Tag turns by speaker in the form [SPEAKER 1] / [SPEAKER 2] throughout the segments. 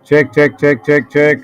[SPEAKER 1] Check, check, check, check, check.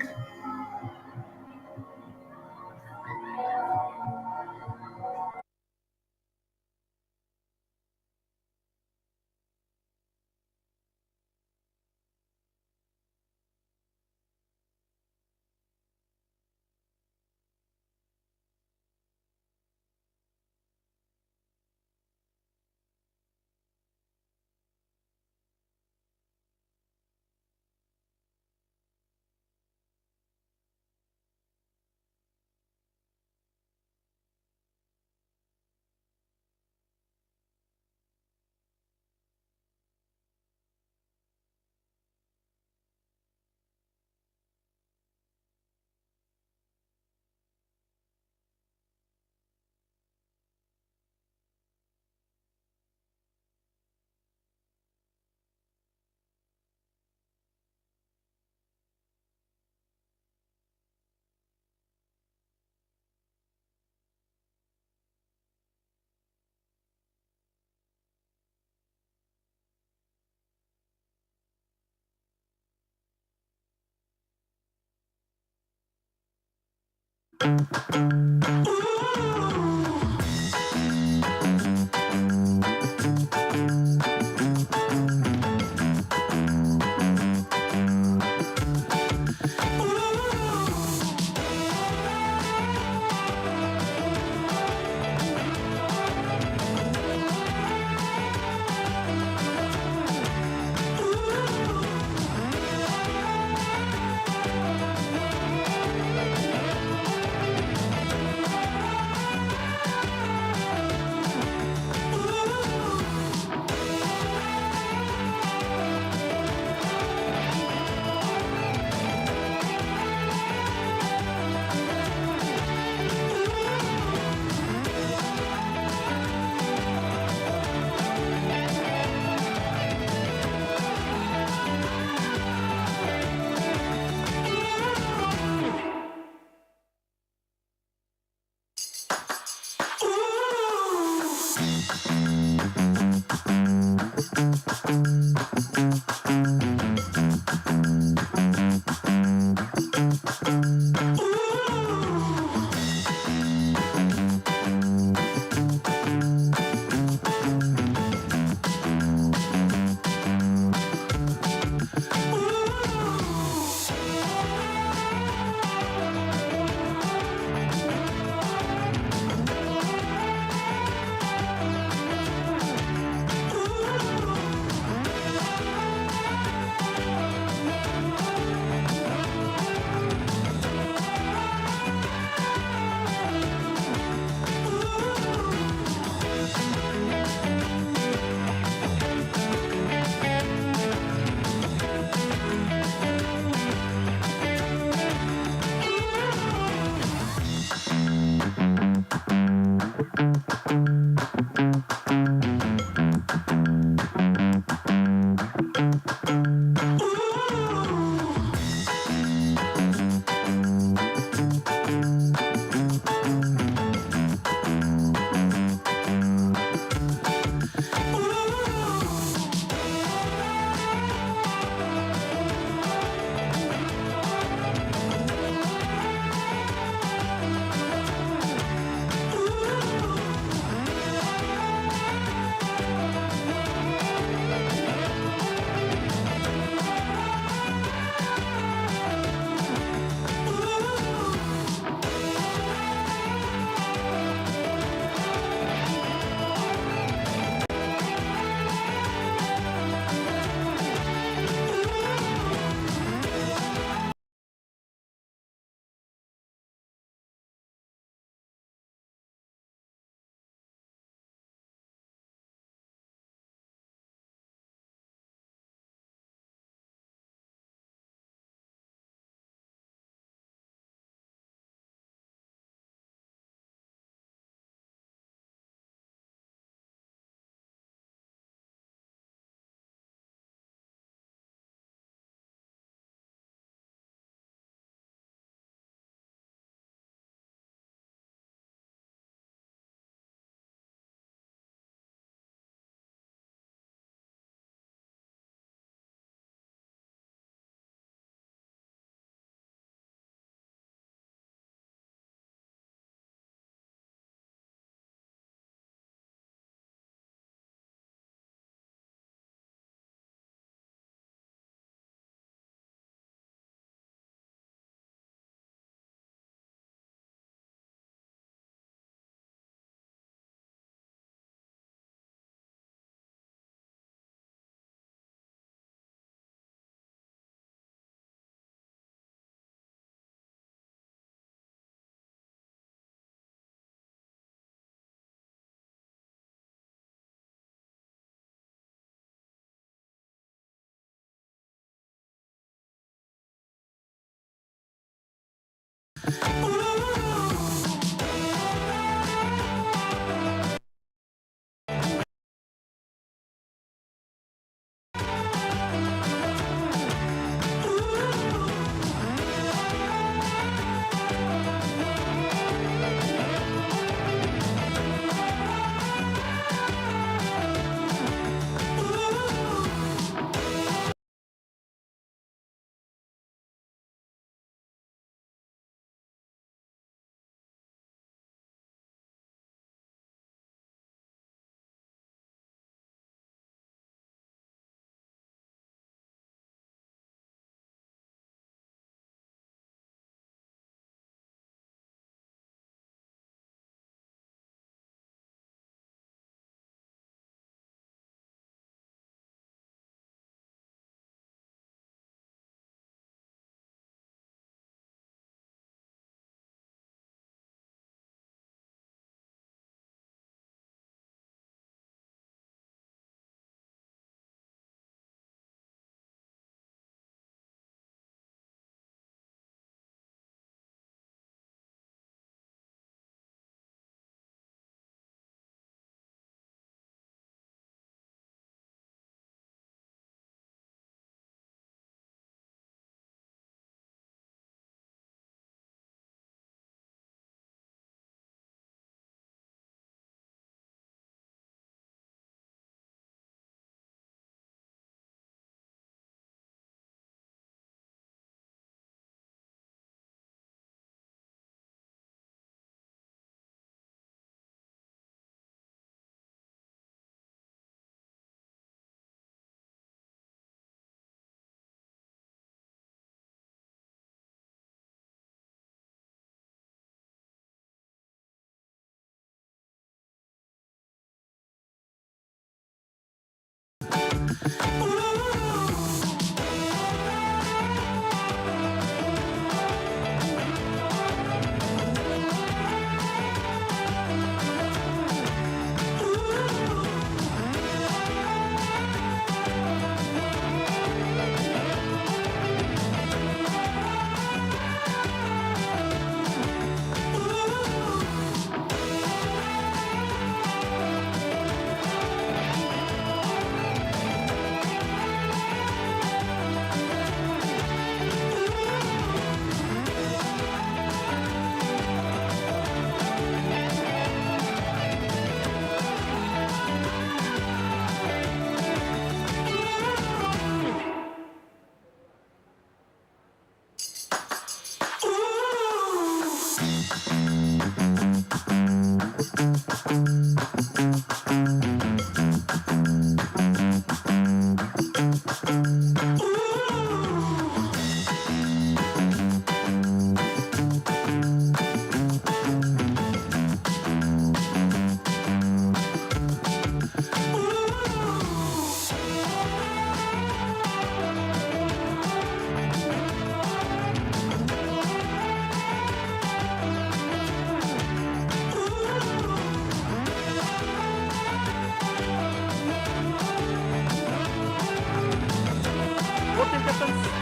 [SPEAKER 2] What will happen?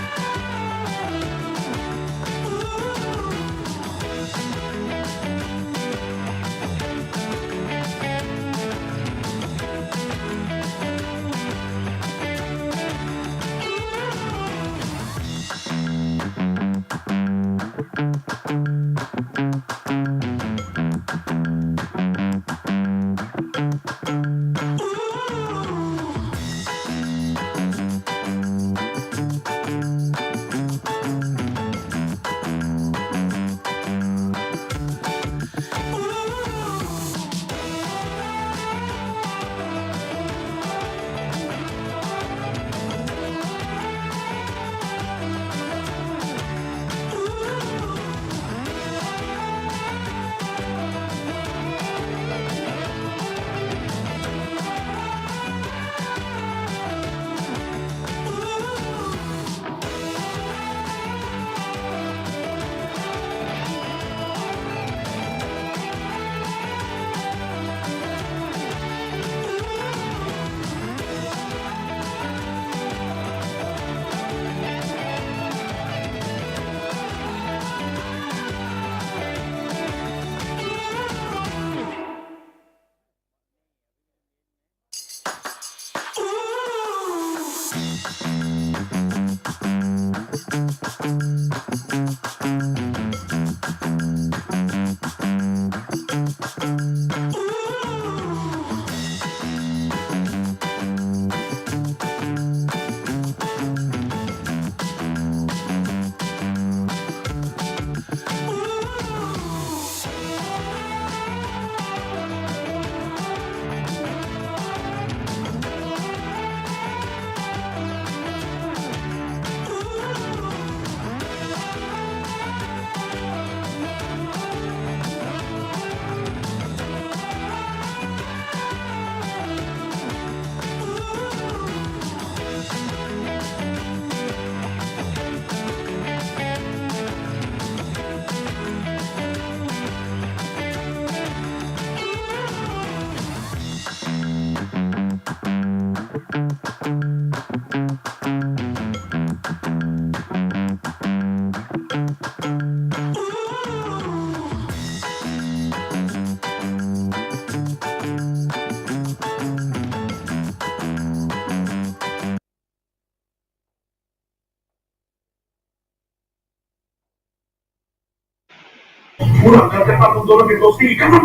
[SPEAKER 3] Ulan non ti ha fatto un dolore così, cazzo!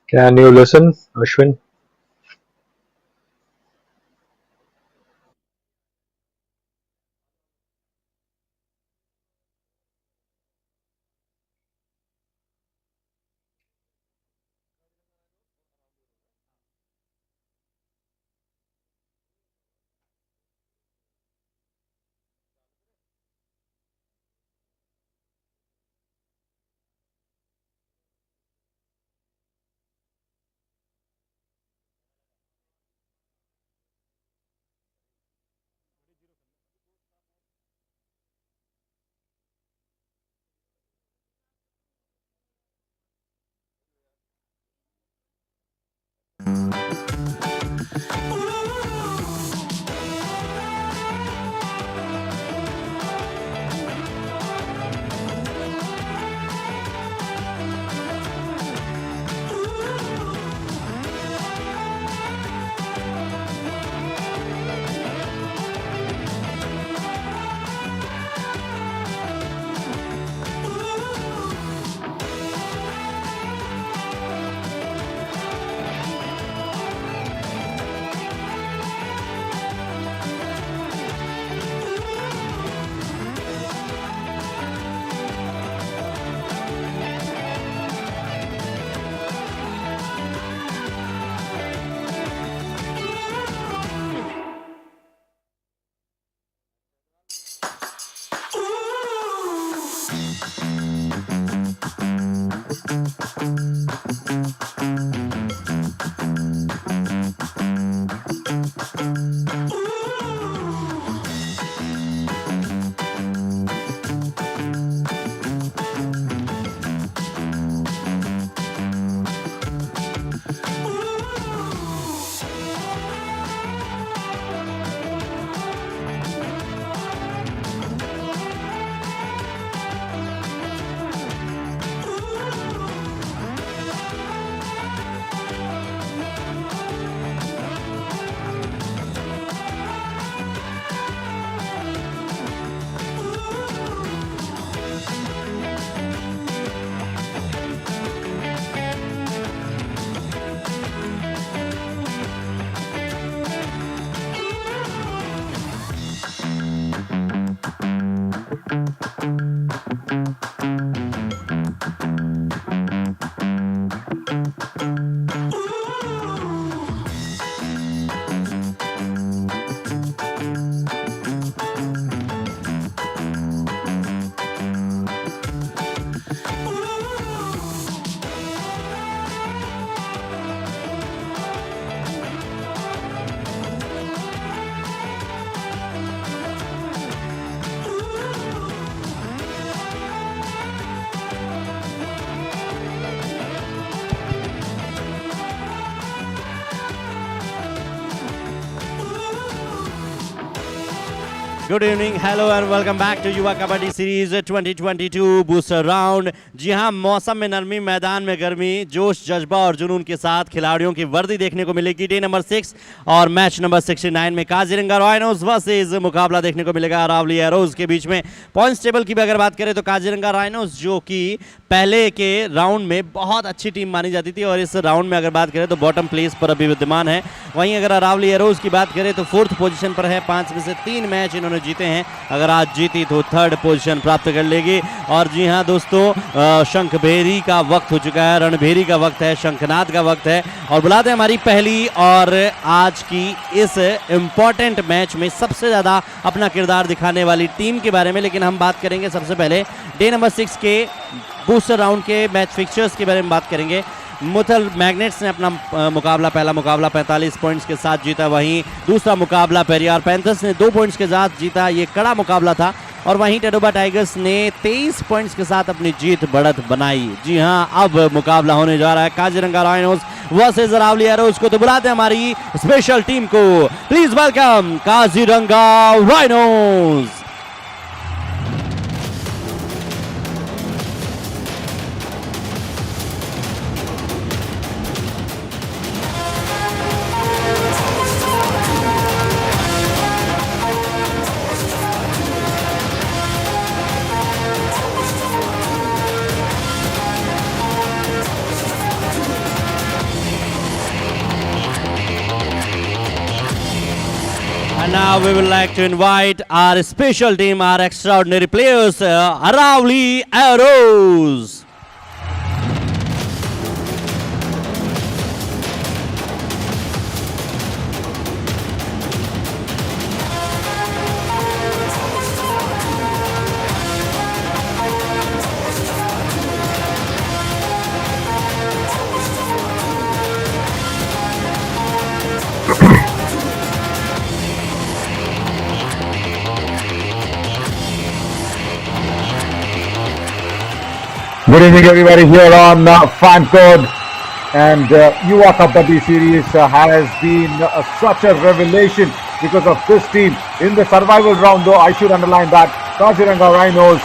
[SPEAKER 1] Can you listen, Ashwin?
[SPEAKER 2] Good evening, hello and welcome back to Yuva Kabaddi series 2022 booster round. जी हाँ, मौसम में नरमी, मैदान में गर्मी, जोश जज्बा और जुनून के साथ खिलाड़ियों की वर्दी देखने को मिलेगी। डे नंबर 6 और मैच नंबर 69 में काजीरंगा राइनोस वर्सेस मुकाबला देखने को मिलेगा अरावली एरोज के बीच में। पॉइंट्स टेबल की भी अगर बात करें तो काजीरंगा राइनोस जो कि पहले के राउंड में बहुत अच्छी टीम मानी जाती थी और इस राउंड में अगर बात करें तो बॉटम प्लेस पर अभी विद्यमान है। वहीं अगर अरावली एरोज की बात करें तो 4th पोजीशन पर है। 5 में से 3 मैच इन्होंने जीते हैं। अगर आज जीती तो 3rd पोजीशन प्राप्त कर लेगी। और जी हाँ दोस्तों, शंखभेरी का वक्त हो चुका है, रणभेरी का वक्त है, शंखनाद का वक्त है। और बुलाते हैं हमारी पहली और आज की इस इंपॉर्टेंट मैच में सबसे ज्यादा अपना किरदार दिखाने वाली टीम के बारे में। लेकिन हम बात करेंगे सबसे पहले डे नंबर 6 के बूस्टर राउंड के मैच फिक्चर्स के बारे में बात करेंगे। मुथल मैग्नेट्स ने अपना पहला मुकाबला 45 पॉइंट्स के साथ जीता। वहीं दूसरा मुकाबला पेरियार पैंथर्स ने 2 पॉइंट्स के साथ जीता। ये कड़ा मुकाबला था। और वहीं टेडोबा टाइगर्स ने 23 पॉइंट्स के साथ अपनी जीत बढ़त बनाई। जी हाँ, अब मुकाबला होने जा रहा है Kaziranga Rhinos versus Aravalli Arrows को। तो बुलाते हैं हमारी स्पेशल टीम को। Please welcome Kaziranga Rhinos. we would like to invite our special team, our extraordinary players, Aravalli Arrows.
[SPEAKER 4] Good evening, everybody, here on Fan Code. And Yuva kabaddi series has been such a revelation because of this team. In the survival round, though, I should underline that Kaziranga Rhinos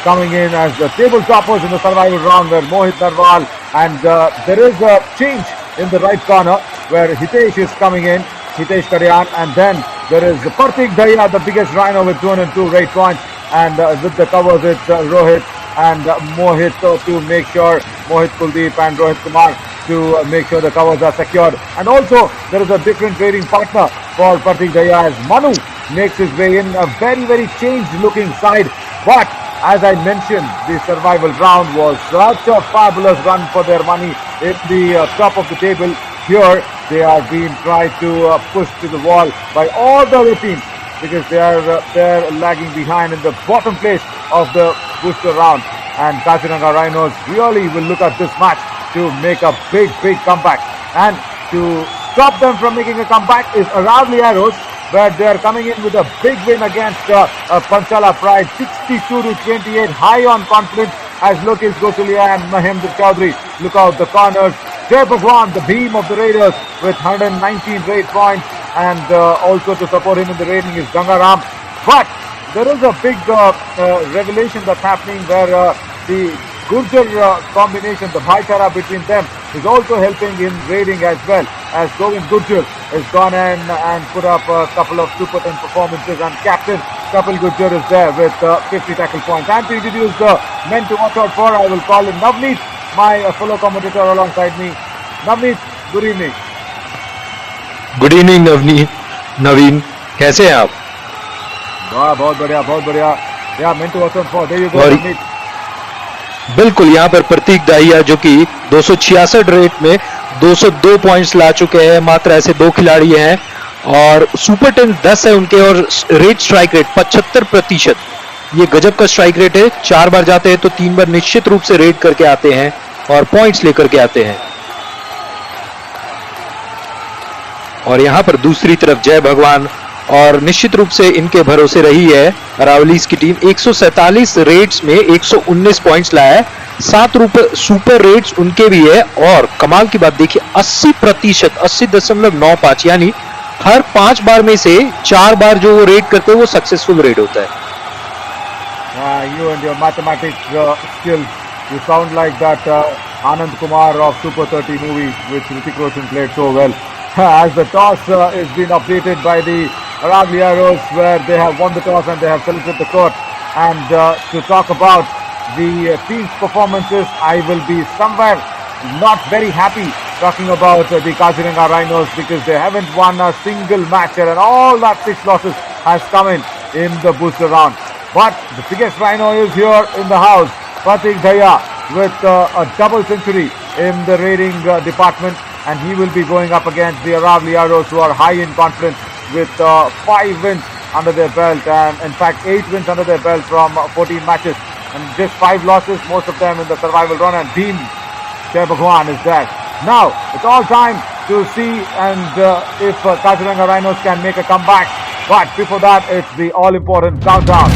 [SPEAKER 4] coming in as the table toppers in the survival round, where Mohit Narwal, and there is a change in the right corner where Hitesh is coming in, Hitesh Karyan, and then there is Pratik Daya, the biggest Rhino with 202 rate points, and with the covers it's Rohit and Mohit to make sure, Mohit Kuldeep and Rohit Kumar to make sure the covers are secured. And also there is a different trading partner for Pratik Daya as Manu makes his way in, a very, very changed looking side. But as I mentioned, the survival round was such a fabulous run for their money in the top of the table. Here they are being tried to push to the wall by all the other teams, because they are lagging behind in the bottom place of the booster round. And Kaziranga Rhinos really will look at this match to make a big, big comeback. And to stop them from making a comeback is Aravalli Arrows, where they are coming in with a big win against Panchala Pride, 62-28, high on confidence as Lokesh Gosalia and Mahendra Chaudhary look out the corners. Jai Bhagwan, the beam of the Raiders, with 119 rate points, and also to support him in the rating is Gangaram. But there is a big revelation that's happening where the Gurjar combination, the Bhaitara between them, is also helping in raiding as well, as Govind Gurjar has gone in and put up a couple of Super 10 performances, and captain Kapil Gurjar is there with 50 tackle points. And to introduce the men to watch out for, I will call in Navneet, my fellow commentator alongside me. Navneet, good evening.
[SPEAKER 1] Good evening Naveen, कैसे हैं आप?
[SPEAKER 4] बहुत बढ़िया, बहुत बढ़िया. Yeah, meant to watch out for. There you go, Navneet.
[SPEAKER 1] बिल्कुल, यहाँ पर प्रतीक दाहिया जो कि 266 रेट में 202 पॉइंट्स ला चुके हैं. मात्र ऐसे दो खिलाड़ी हैं और सुपर 10 10 है उनके, और रेट स्ट्राइक रेट 75%. ये गजब का स्ट्राइक रेट है. 4 बार जाते हैं तो 3 बार निश्चित रूप से रेड करके आते हैं और पॉइंट्स लेकर के आते हैं. और यहाँ पर दूसरी तरफ जय भगवान, और निश्चित रूप से इनके भरोसे रही है अरावलीज की टीम. 147 रेट्स में 119 पॉइंट्स लाया है. 7 सुपर रेट्स उनके भी है. और कमाल की बात देखिए, 80%, 80.95, यानी हर 5 बार में से 4 बार जो वो रेड करते हैं वो सक्सेसफुल रेड होता है.
[SPEAKER 4] You and your mathematics skills, you sound like that Anand Kumar of Super 30 movie, which Hrithik Roshan played so well. As the toss is being updated by the Aravalli Arrows, where they have won the toss and they have selected the court. And to talk about the team's performances, I will be somewhere not very happy talking about the Kaziranga Rhinos, because they haven't won a single match here, and all that 6 losses has come in the booster round. But the biggest Rhino is here in the house, Pratik Daya, with a double century in the rating department, and he will be going up against the Aravalli Arrows, who are high in confidence with 5 wins under their belt, and in fact 8 wins under their belt from 14 matches, and just 5 losses, most of them in the survival run. And Dean Jai Bhagwan is there. Now it's all time to see and if Kaziranga Rhinos can make a comeback. But before that, it's the all-important countdown.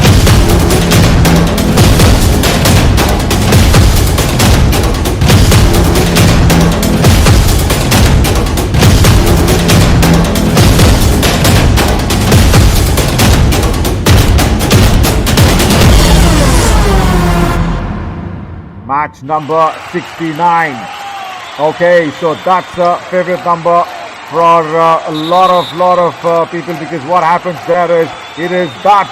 [SPEAKER 4] Match number 69. Okay, so that's a favorite number for a lot of people, because what happens there is, it is that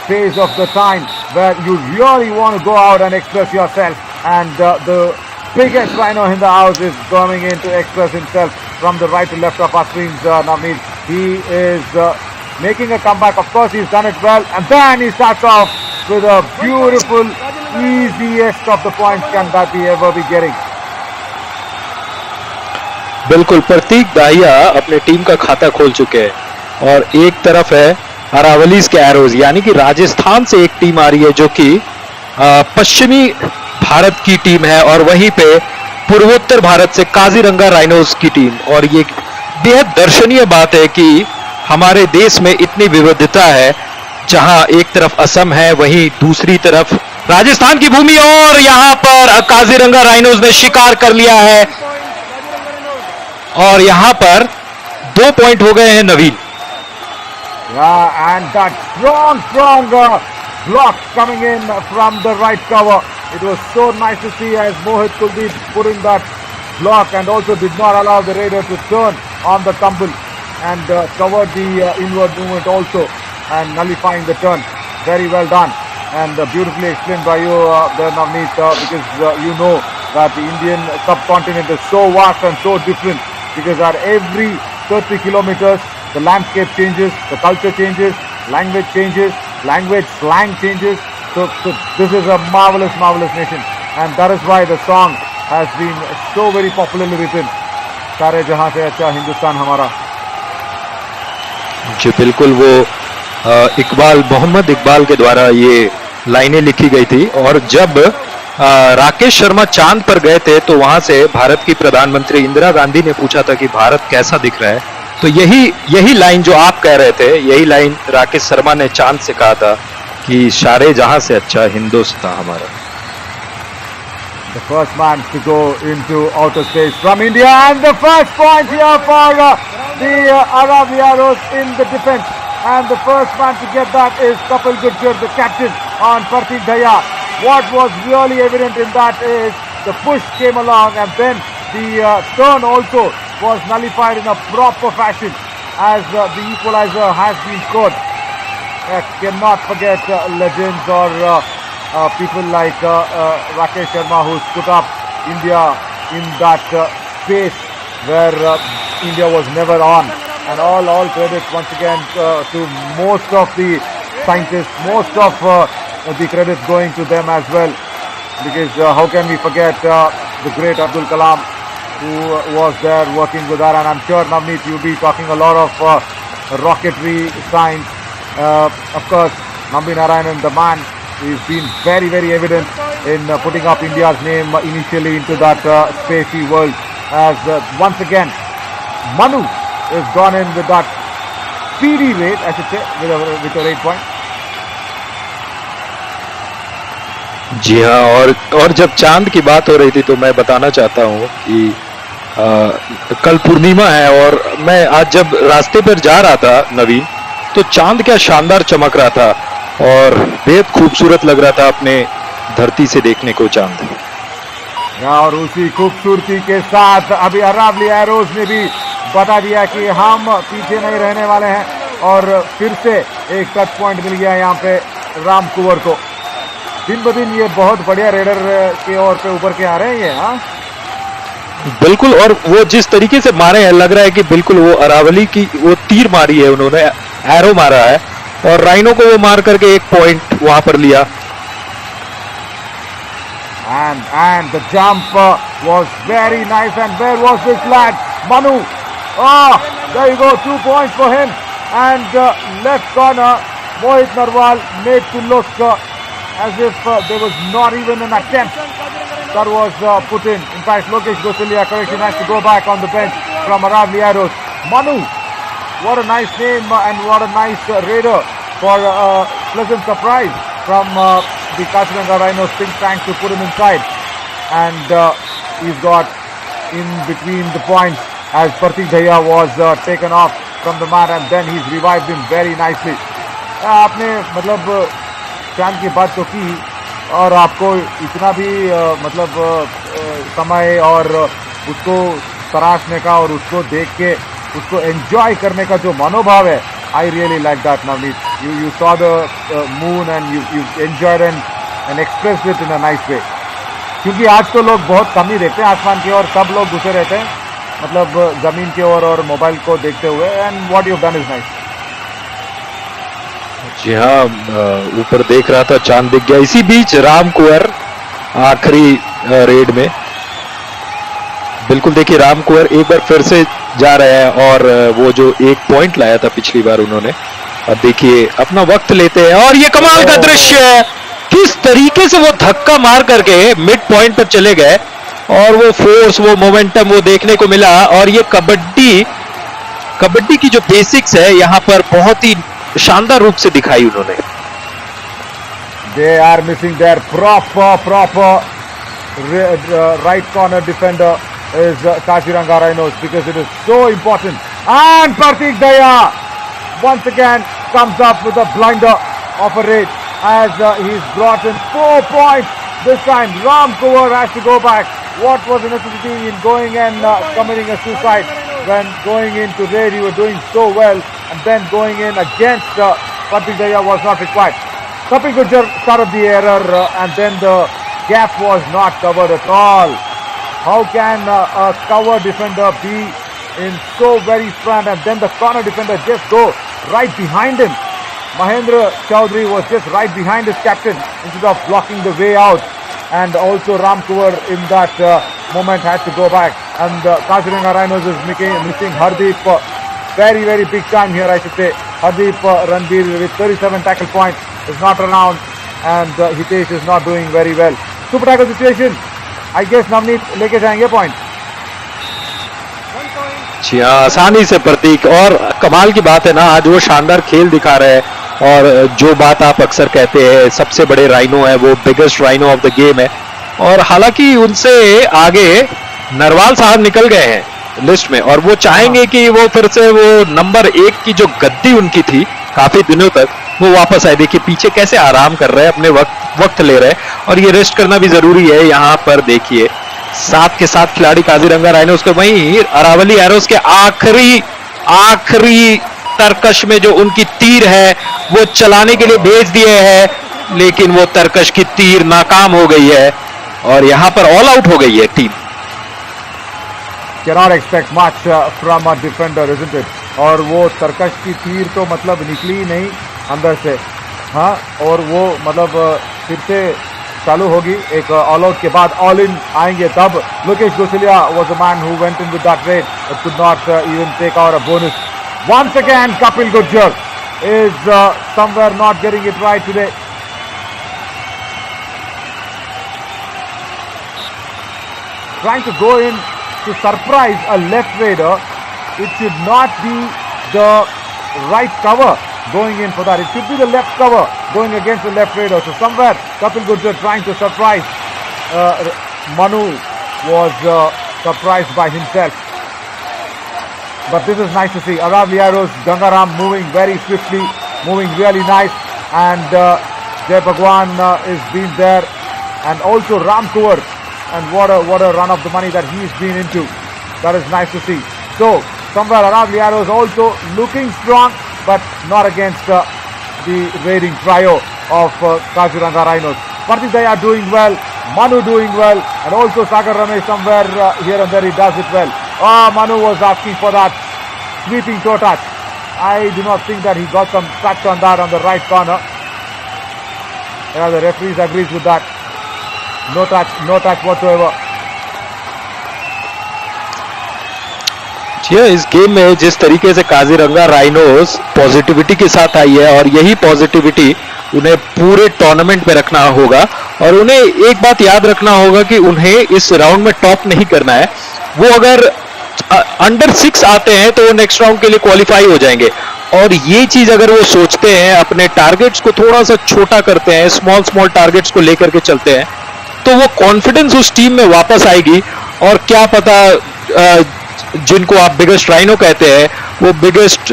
[SPEAKER 4] phase of the time where you really want to go out and express yourself, and the biggest Rhino in the house is coming in to express himself from the right to left of our screens. Navneet, he is making a comeback. Of course, he's done it well, and then he starts off with a beautiful, easiest of the points can that he ever be getting.
[SPEAKER 1] बिल्कुल, प्रतीक दाहिया अपने team का खाता खोल चुके हैं और एक तरफ है अरावलीज के एरोज, यानी कि राजस्थान से एक टीम आ रही है जो कि पश्चिमी भारत की टीम है, और वहीं पे पूर्वोत्तर भारत से काजीरंगा राइनोस की टीम। और ये बेहद दर्शनीय बात है कि हमारे देश में इतनी विविधता है, जहां एक तरफ असम है, वहीं दूसरी तरफ राजस्थान की भूमि, और यहां पर काजीरंगा राइनोस ने शिकार कर लिया है और यहां पर 2 पॉइंट हो गए हैं नवीन।
[SPEAKER 4] Yeah, and that strong block coming in from the right cover. It was so nice to see as Mohit Kuldeep put in that block and also did not allow the Raider to turn on the tumble and covered the inward movement also and nullifying the turn. Very well done and beautifully explained by you there, Navneet, because you know that the Indian subcontinent is so vast and so different, because at every 30 kilometers the landscape changes, the culture changes, language changes, language slang changes. So this is a marvelous nation, and that is why the song has been so very popularly written. सारे जहां से अच्छा हिंदुस्तान हमारा।
[SPEAKER 1] जी बिल्कुल, वो इकबाल, मोहम्मद इकबाल के द्वारा ये लाइनें लिखी गई थी, और जब राकेश शर्मा चांद पर गए थे तो वहां से भारत की प्रधानमंत्री इंदिरा गांधी ने पूछा था कि भारत कैसा दिख रहा है, तो यही लाइन जो आप कह रहे थे, यही लाइन राकेश शर्मा ने चांद से कहा था कि सारे जहां से अच्छा हिंदुस्तान हमारा।
[SPEAKER 4] The first man to go into outer space from India, and the first point here for the Aravalli Rhinos in the defense, and the first man to get that is Kapil Gurjar, the captain on Pratik Dahiya. What was really evident in that is the push came along, and then the turn also was nullified in a proper fashion as the equalizer has been scored. I cannot forget legends or people like Rakesh Sharma, who's put up India in that space where India was never on. And all credits once again to most of the scientists, most of the credits going to them as well. Because how can we forget the great Abdul Kalam, who was there working with her. And I'm sure, Navneet, you'll be talking a lot of rocketry science. Of course, Nambi Narayanan, the man, he's been very evident in putting up India's name initially into that spacey world, as once again Manu is gone in with that speedy rate, I should say, with a rate point.
[SPEAKER 1] जी हाँ, और जब चांद की बात हो रही थी तो मैं बताना चाहता हूँ कि कल पूर्णिमा है, और मैं आज जब रास्ते पर जा रहा था नवीन, तो चांद क्या शानदार चमक रहा था और बेहद खूबसूरत लग रहा था अपने धरती से देखने को चांद।
[SPEAKER 4] और उसी खूबसूरती के साथ अभी अरावली एरोज ने भी बता दिया कि हम पीछे नहीं रहने वाले हैं, और फिर से एक टच पॉइंट मिल गया यहाँ पे राम कुंवर को। दिन ब दिन ये बहुत बढ़िया रेडर के ओर पे ऊपर के आ रहे हैं ये। हाँ
[SPEAKER 1] बिल्कुल, और वो जिस तरीके से मारे हैं, लग रहा है कि बिल्कुल वो अरावली की वो तीर मारी है, उन्होंने एरो मारा है, और राइनो को वो मार करके एक पॉइंट वहां पर लिया।
[SPEAKER 4] And the jump was very nice. And where was this lad, Manu? There you go, 2 points for him. And left corner, Mohit Narwal made to look as if there was not even an attempt that was put in. In fact, Lokesh Gosalia, correction, has to go back on the bench from Aravalli Rhinos. Manu, what a nice name and what a nice raider for a pleasant surprise from the Kaziranga Rhinos think tank to put him inside. And he's got in between the points as Pratik Dahiya was taken off from the mat, and then he's revived him very nicely. आपने मतलब चांद की बात तो की, और आपको इतना भी मतलब समय और उसको तराशने का और उसको देख के उसको एंजॉय करने का जो मनोभाव है, I really like that, Navneet. You saw the moon and you enjoyed and expressed it in a nice way. क्योंकि आज तो लोग बहुत कम ही देखते हैं आसमान की ओर, सब लोग घुसे रहते हैं मतलब जमीन की ओर और मोबाइल को देखते हुए, and what you've done is nice.
[SPEAKER 1] जी हाँ, ऊपर देख रहा था चांद दिख गया। इसी बीच राम कुंवर आखिरी रेड में, बिल्कुल देखिए राम कुंवर एक बार फिर से जा रहे हैं और वो जो एक पॉइंट लाया था पिछली बार उन्होंने, अब देखिए अपना वक्त लेते हैं और ये कमाल का दृश्य है, किस तरीके से वो धक्का मार करके मिड पॉइंट पर चले गए और वो फोर्स, वो मोमेंटम वो देखने को मिला। और ये कबड्डी की जो बेसिक्स है यहाँ पर बहुत ही शानदार रूप से दिखाई उन्होंने।
[SPEAKER 4] They are missing their proper right corner defender is Kaziranga Rhinos, because it is so important. And Partik Daya once again comes up with a blinder of a raid as he's brought in 4 points. This time Ram Kuwar has to go back. What was the necessity in going and committing a suicide? When going into raid he was doing so well, and then going in against Partik Daya was not required. Kapil Gujjar started the error and then the gap was not covered at all. How can a cover defender be in so very front and then the corner defender just go right behind him? Mahendra Chaudhary was just right behind his captain instead of blocking the way out, and also Ram Kuwar in that moment had to go back, and Kaziranga Rhinos is missing Hardeep, very big time here I should say. Hardeep Ranbir with 37 tackle points is not around, and Hitesh is not doing very well. Super tackle situation, I guess Navneet लेके जाएंगे point.
[SPEAKER 1] जी हाँ, आसानी से प्रतीक, और कमाल की बात है ना, आज वो शानदार खेल दिखा रहे हैं। और जो बात आप अक्सर कहते हैं, सबसे बड़े राइनो है, वो biggest rhino of the game है, और हालांकि उनसे आगे नरवाल साहब निकल गए हैं लिस्ट में, और वो चाहेंगे कि वो फिर से वो नंबर 1 की जो गद्दी उनकी थी काफी दिनों तक, वो वापस आए। देखिए पीछे कैसे आराम कर रहे हैं, अपने वक्त ले रहे हैं, और ये रेस्ट करना भी जरूरी है। यहाँ पर देखिए 7 के 7 खिलाड़ी काजीरंगा राइनोस के, वहीं अरावली एरोस के आखिरी तरकश में जो उनकी तीर है वो चलाने के लिए भेज दिए हैं, लेकिन वो तरकश की तीर नाकाम हो गई है और यहाँ पर ऑल आउट हो गई है team.
[SPEAKER 4] Cannot expect much from a defender, isn't it? और वो तरकश की तीर तो मतलब निकली ही नहीं अंदर से, हाँ, और वो मतलब फिर से चालू होगी एक ऑल आउट के बाद, ऑल इन आएंगे तब। Lokesh Gosalia was a man who went in with that raid but could not even take out a bonus. Once again Kapil Gujjar is somewhere not getting it right today. Trying to go in to surprise a left raider. It should not be the right cover going in for that. It should be the left cover going against the left raider. So somewhere Kapil Gujjar trying to surprise. Manu was surprised by himself. But this is nice to see. Aravalli arrows, Gangaram moving very swiftly, moving really nice, and Jai Bhagwan is been there, and also Ram Kuwar, and what a run of the money that he's been into. That is nice to see. So somewhere Aravalli arrows also looking strong, but not against the raiding trio of Kaziranga Rhinos. Partik Daya doing well, Manu doing well, and also Sagar Ramesh somewhere here and there he does it well. Manu was asking for that sweeping toe touch. I do not think that he got some touch on that on the right corner. Yeah, the referee agrees with that. No touch whatsoever.
[SPEAKER 1] इस game में जिस तरीके से Kaziranga rhinos positivity के साथ आई है, और यही पॉजिटिविटी उन्हें पूरे टूर्नामेंट में रखना होगा, और उन्हें एक बात याद रखना होगा कि उन्हें इस राउंड में टॉप नहीं करना है। वो अगर अंडर 6 आते हैं तो वो नेक्स्ट राउंड के लिए क्वालिफाई हो जाएंगे, और ये चीज अगर वो सोचते हैं, अपने टारगेट्स को थोड़ा सा छोटा करते हैं, स्मॉल टारगेट्स को लेकर के चलते हैं, तो वो कॉन्फिडेंस उस टीम में वापस आएगी, और क्या पता जिनको आप बिगेस्ट राइनो कहते हैं वो biggest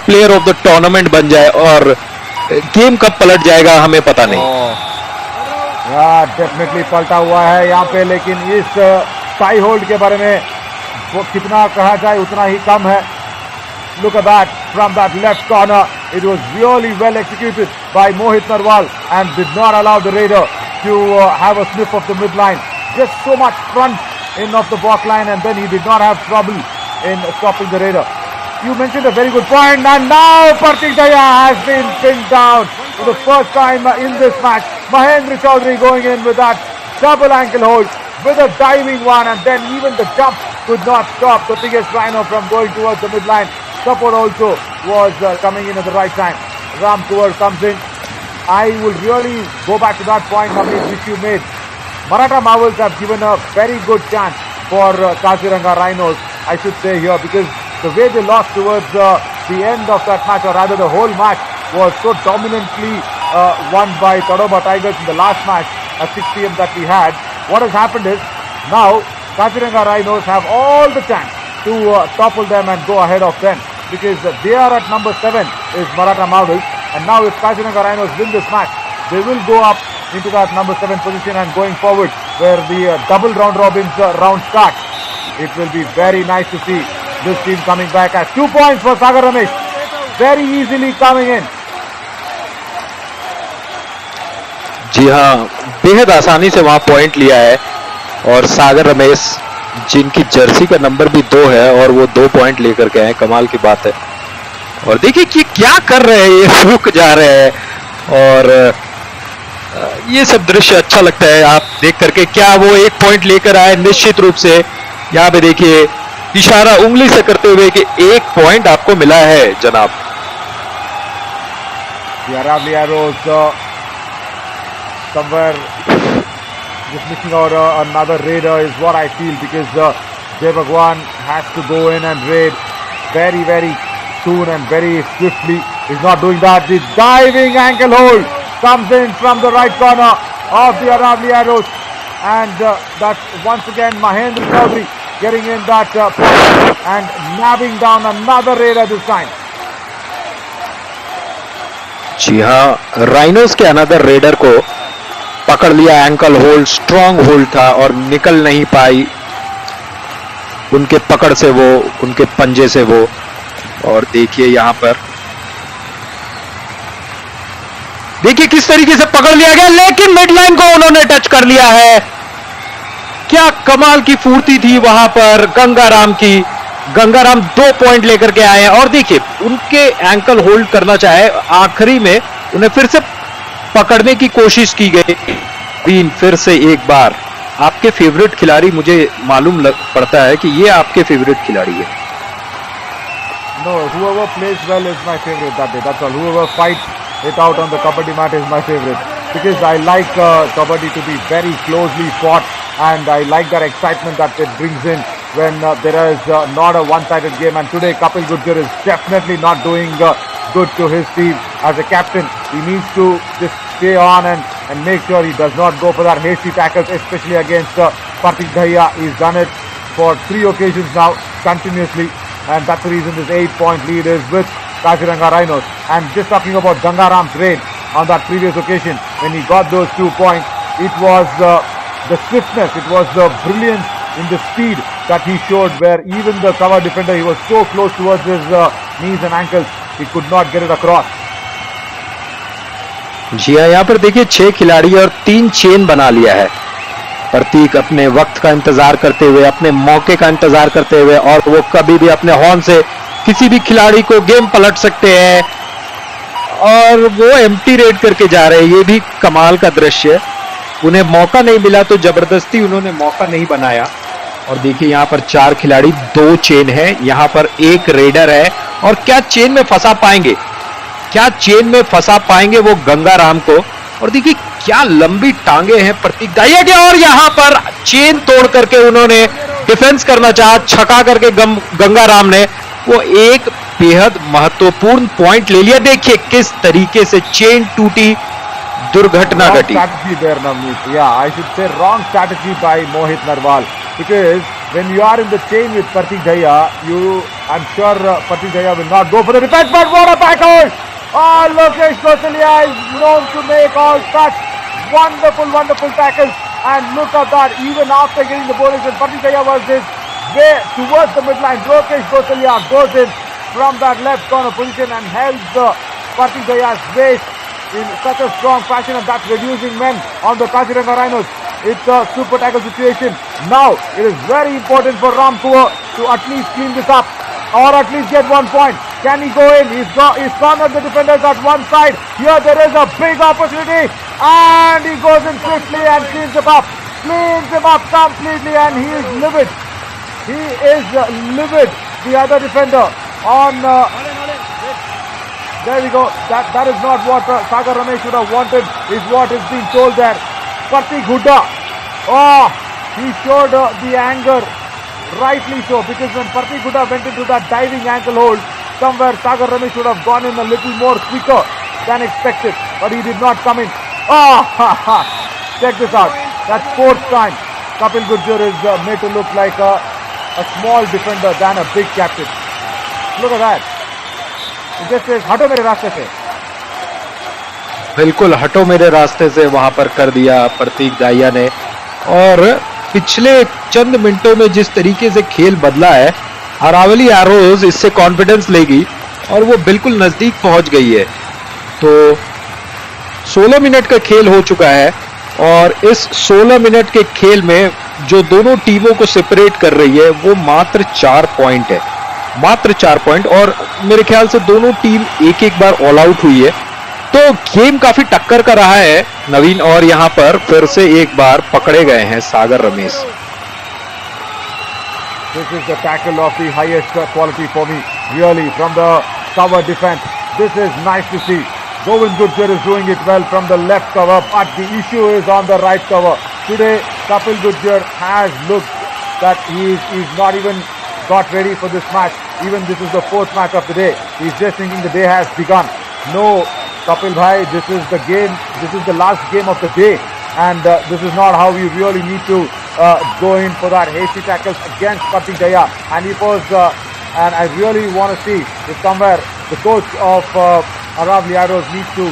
[SPEAKER 1] player of the tournament बन जाए, और गेम कब पलट जाएगा हमें पता नहीं।
[SPEAKER 4] डेफिनेटली पलटा हुआ है यहाँ पे, लेकिन इस टाई होल्ड के बारे में वो कितना कहा जाए उतना ही कम है। Look at that from that left corner. It was really well executed by Mohit Narwal and did not allow the raider to have a sniff of the midline. Just so much front in of the back line, and then he did not have trouble in stopping the raider. You mentioned a very good point, and now Partik Daya has been pinned down for the first time in this match. Mahendra Chaudhary going in with that double ankle hold with a diving one, and then even the jump could not stop the biggest Rhino from going towards the midline. Support also was coming in at the right time. Ram Kuwar comes in. I will really go back to that point, Navneet, which you made. Maratha Marvels have given a very good chance for Kaziranga Rhinos, I should say here, because the way they lost towards the end of that match, or rather the whole match, was so dominantly won by Tadoba Tigers in the last match at 6 p.m. that we had. What has happened is, now Kaziranga Rhinos have all the chance to topple them and go ahead of them, because they are at number 7 is Maratha Marvels, and now if Kaziranga Rhinos win this match, they will go up into that number 7 position, and going forward where the double round robins round starts, it will be very nice to see this team coming back as 2 points for Sagar Ramesh, very easily coming in.
[SPEAKER 1] जी हाँ, बेहद आसानी से वहां point लिया है, और सागर रमेश जिनकी Jersey का नंबर भी 2 है और वो 2 पॉइंट लेकर के आए, कमाल की बात है। और देखिए कि क्या कर रहे हैं, ये रुक जा रहे हैं, और ये सब दृश्य अच्छा लगता है आप देख करके। क्या वो 1 पॉइंट लेकर आए, निश्चित रूप से यहाँ पे देखिए इशारा उंगली से करते हुए कि 1 पॉइंट आपको मिला है जनाब।
[SPEAKER 4] Aravalli arrows somewhere just missing out another raider is what I feel, because Jai Bhagwan has to go in and raid very, very soon and very swiftly. He's not doing that. The diving ankle hold comes in from the right corner of the Aravalli arrows, and that's once again Mahendra Chaudhary getting in that point and nabbing down another raider this time.
[SPEAKER 1] जी हाँ, rhinos के another raider को पकड़ लिया, ankle hold, strong hold था और निकल नहीं पाई उनके पकड़ से वो, उनके पंजे से वो। और देखिए यहां पर देखिए किस तरीके से पकड़ लिया गया, लेकिन मिडलाइन को उन्होंने टच कर लिया है। क्या कमाल की फुर्ती थी वहां पर गंगाराम की। गंगाराम 2 पॉइंट लेकर के आए हैं, और देखिए उनके एंकल होल्ड करना चाहे, आखिरी में उन्हें फिर से पकड़ने की कोशिश की गई। फिर से एक बार आपके फेवरेट खिलाड़ी, मुझे मालूम पड़ता है कि ये आपके फेवरेट खिलाड़ी है।
[SPEAKER 4] No, whoever plays well is my favorite that day. That's all. Whoever fights it out on the kabaddi mat is my favorite, because I like kabaddi to be very closely fought, and I like that excitement that it brings in when there is not a one-sided game. And today Kapil Gurjar is definitely not doing good to his team as a captain. He needs to just stay on and make sure he does not go for that hasty tackles, especially against Partik Daya. He's done it for 3 occasions now continuously, and that's the reason this 8-point lead is with Kaziranga Rhinos. And just talking about Gangaram's raid on that previous occasion when he got those 2 points, it was the swiftness, it was the brilliance in the speed that he showed, where even the cover defender, he was so close towards his knees and ankles, he could not get it across.
[SPEAKER 1] जी हाँ, यहाँ पर देखिए 6 खिलाड़ी और 3 chain बना लिया है। प्रतीक अपने वक्त का इंतजार करते हुए, अपने मौके का इंतजार करते हुए, और वो कभी भी अपने हॉर्न से किसी भी खिलाड़ी को गेम पलट सकते हैं, और वो एम्प्टी रेड करके जा रहे हैं। ये भी कमाल का दृश्य है। उन्हें मौका नहीं मिला तो जबरदस्ती उन्होंने मौका नहीं बनाया। और देखिए यहाँ पर 4 खिलाड़ी, 2 चेन है, यहाँ पर 1 रेडर है, और क्या चेन में फंसा पाएंगे, क्या चेन में फंसा पाएंगे वो गंगाराम को। और देखिए क्या लंबी टांगे हैं प्रतीक दाइया के, और यहाँ पर चेन तोड़ करके उन्होंने डिफेंस करना चाहा, छका करके गंगाराम ने वो एक बेहद महत्वपूर्ण पॉइंट ले लिया। देखिए किस तरीके से चेन टूटी, दुर्घटना घटी।
[SPEAKER 4] Yeah, I should say wrong strategy by Mohit Narwal, because when you are in the chain with Partik Daya, I'm sure Partik Daya will not go for the defense, but what a tackle! Oh, Lokesh Gosalia is known to make all such wonderful, wonderful tackles, and look at that, even after getting the bonus, and Partik Daya was his way towards the midline, Lokesh Gosalia goes in from that left corner position and helps Partik Daya's waist in such a strong fashion, and that's reducing men on the Kaziranga Rhinos. It's a super tackle situation. Now it is very important for Ram Kuwar to at least clean this up. or at least get 1 point. Can he go in? He's cornered the defenders at one side. Here there is a big opportunity, and he goes in swiftly and cleans him up. Cleans him up completely, and he is livid. He is livid. The other defender on. There we go. That is not what Sagar Ramesh should have wanted. Is what is being told there. Pratik Hooda. Oh, he showed the anger. Rightly so, because when Pratik Hooda went into that diving ankle hold, somewhere Sagar Ramesh should have gone in a little more quicker than expected, but he did not come in. Oh, check this out. That's fourth time Kapil Gurjar is made to look like a small defender than a big captain. Look at that. He just says, हटो मेरे रास्ते से.
[SPEAKER 1] बिल्कुल हटो मेरे रास्ते से वहां पर कर दिया प्रतीक दाहिया ने। और पिछले चंद मिनटों में जिस तरीके से खेल बदला है, अरावली एरोज इससे कॉन्फिडेंस लेगी और वो बिल्कुल नजदीक पहुंच गई है। तो 16 मिनट का खेल हो चुका है और इस 16 मिनट के खेल में जो दोनों टीमों को सेपरेट कर रही है वो मात्र 4 पॉइंट है, मात्र 4 पॉइंट। और मेरे ख्याल से दोनों टीम एक एक बार ऑल आउट हुई है, तो गेम काफी टक्कर का रहा है नवीन। और यहां पर फिर से एक बार पकड़े गए हैं सागर Ramesh.
[SPEAKER 4] This is the tackle of the highest quality for me, really, from the cover defense. This is nice to see. Govind Gurjar is doing it well from the left cover, but the issue is on the right cover. Today, Kapil Gurjar has looked that he's not even got ready for this match. Even this is the fourth match of the day. He's just thinking the day has begun. No, Kapil bhai, this is the game. This is the last game of the day, and this is not how we really need to go in for that hasty tackles against Pratik Dahiya. And he was, and I really want to see if somewhere the coach of Aravalli Arrows needs to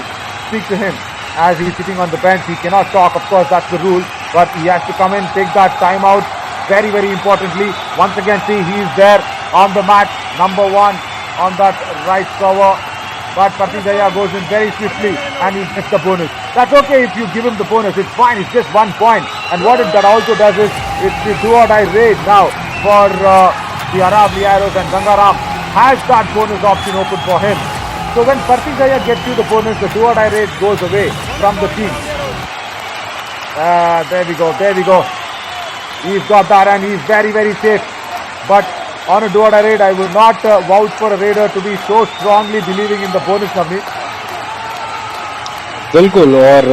[SPEAKER 4] speak to him as he's sitting on the bench. He cannot talk, of course, that's the rule, but he has to come in, take that timeout. Very, very importantly, once again, see, he is there on the mat, number 1 on that right cover. But Pratik Dahiya goes in very swiftly and he gets the bonus. That's okay if you give him the bonus. It's fine. It's just 1 point. And what that also does is it's the do or die raid now for the Aravalli Arrows, and Gangaram has that bonus option open for him. So when Pratik Dahiya gets you the bonus, the do or die raid goes away from the team. There we go. There we go. He's got that and he's very, very safe. But on a do or die raid, I will not vouch for a raider to be so strongly believing in the bonus company.
[SPEAKER 1] बिल्कुल, और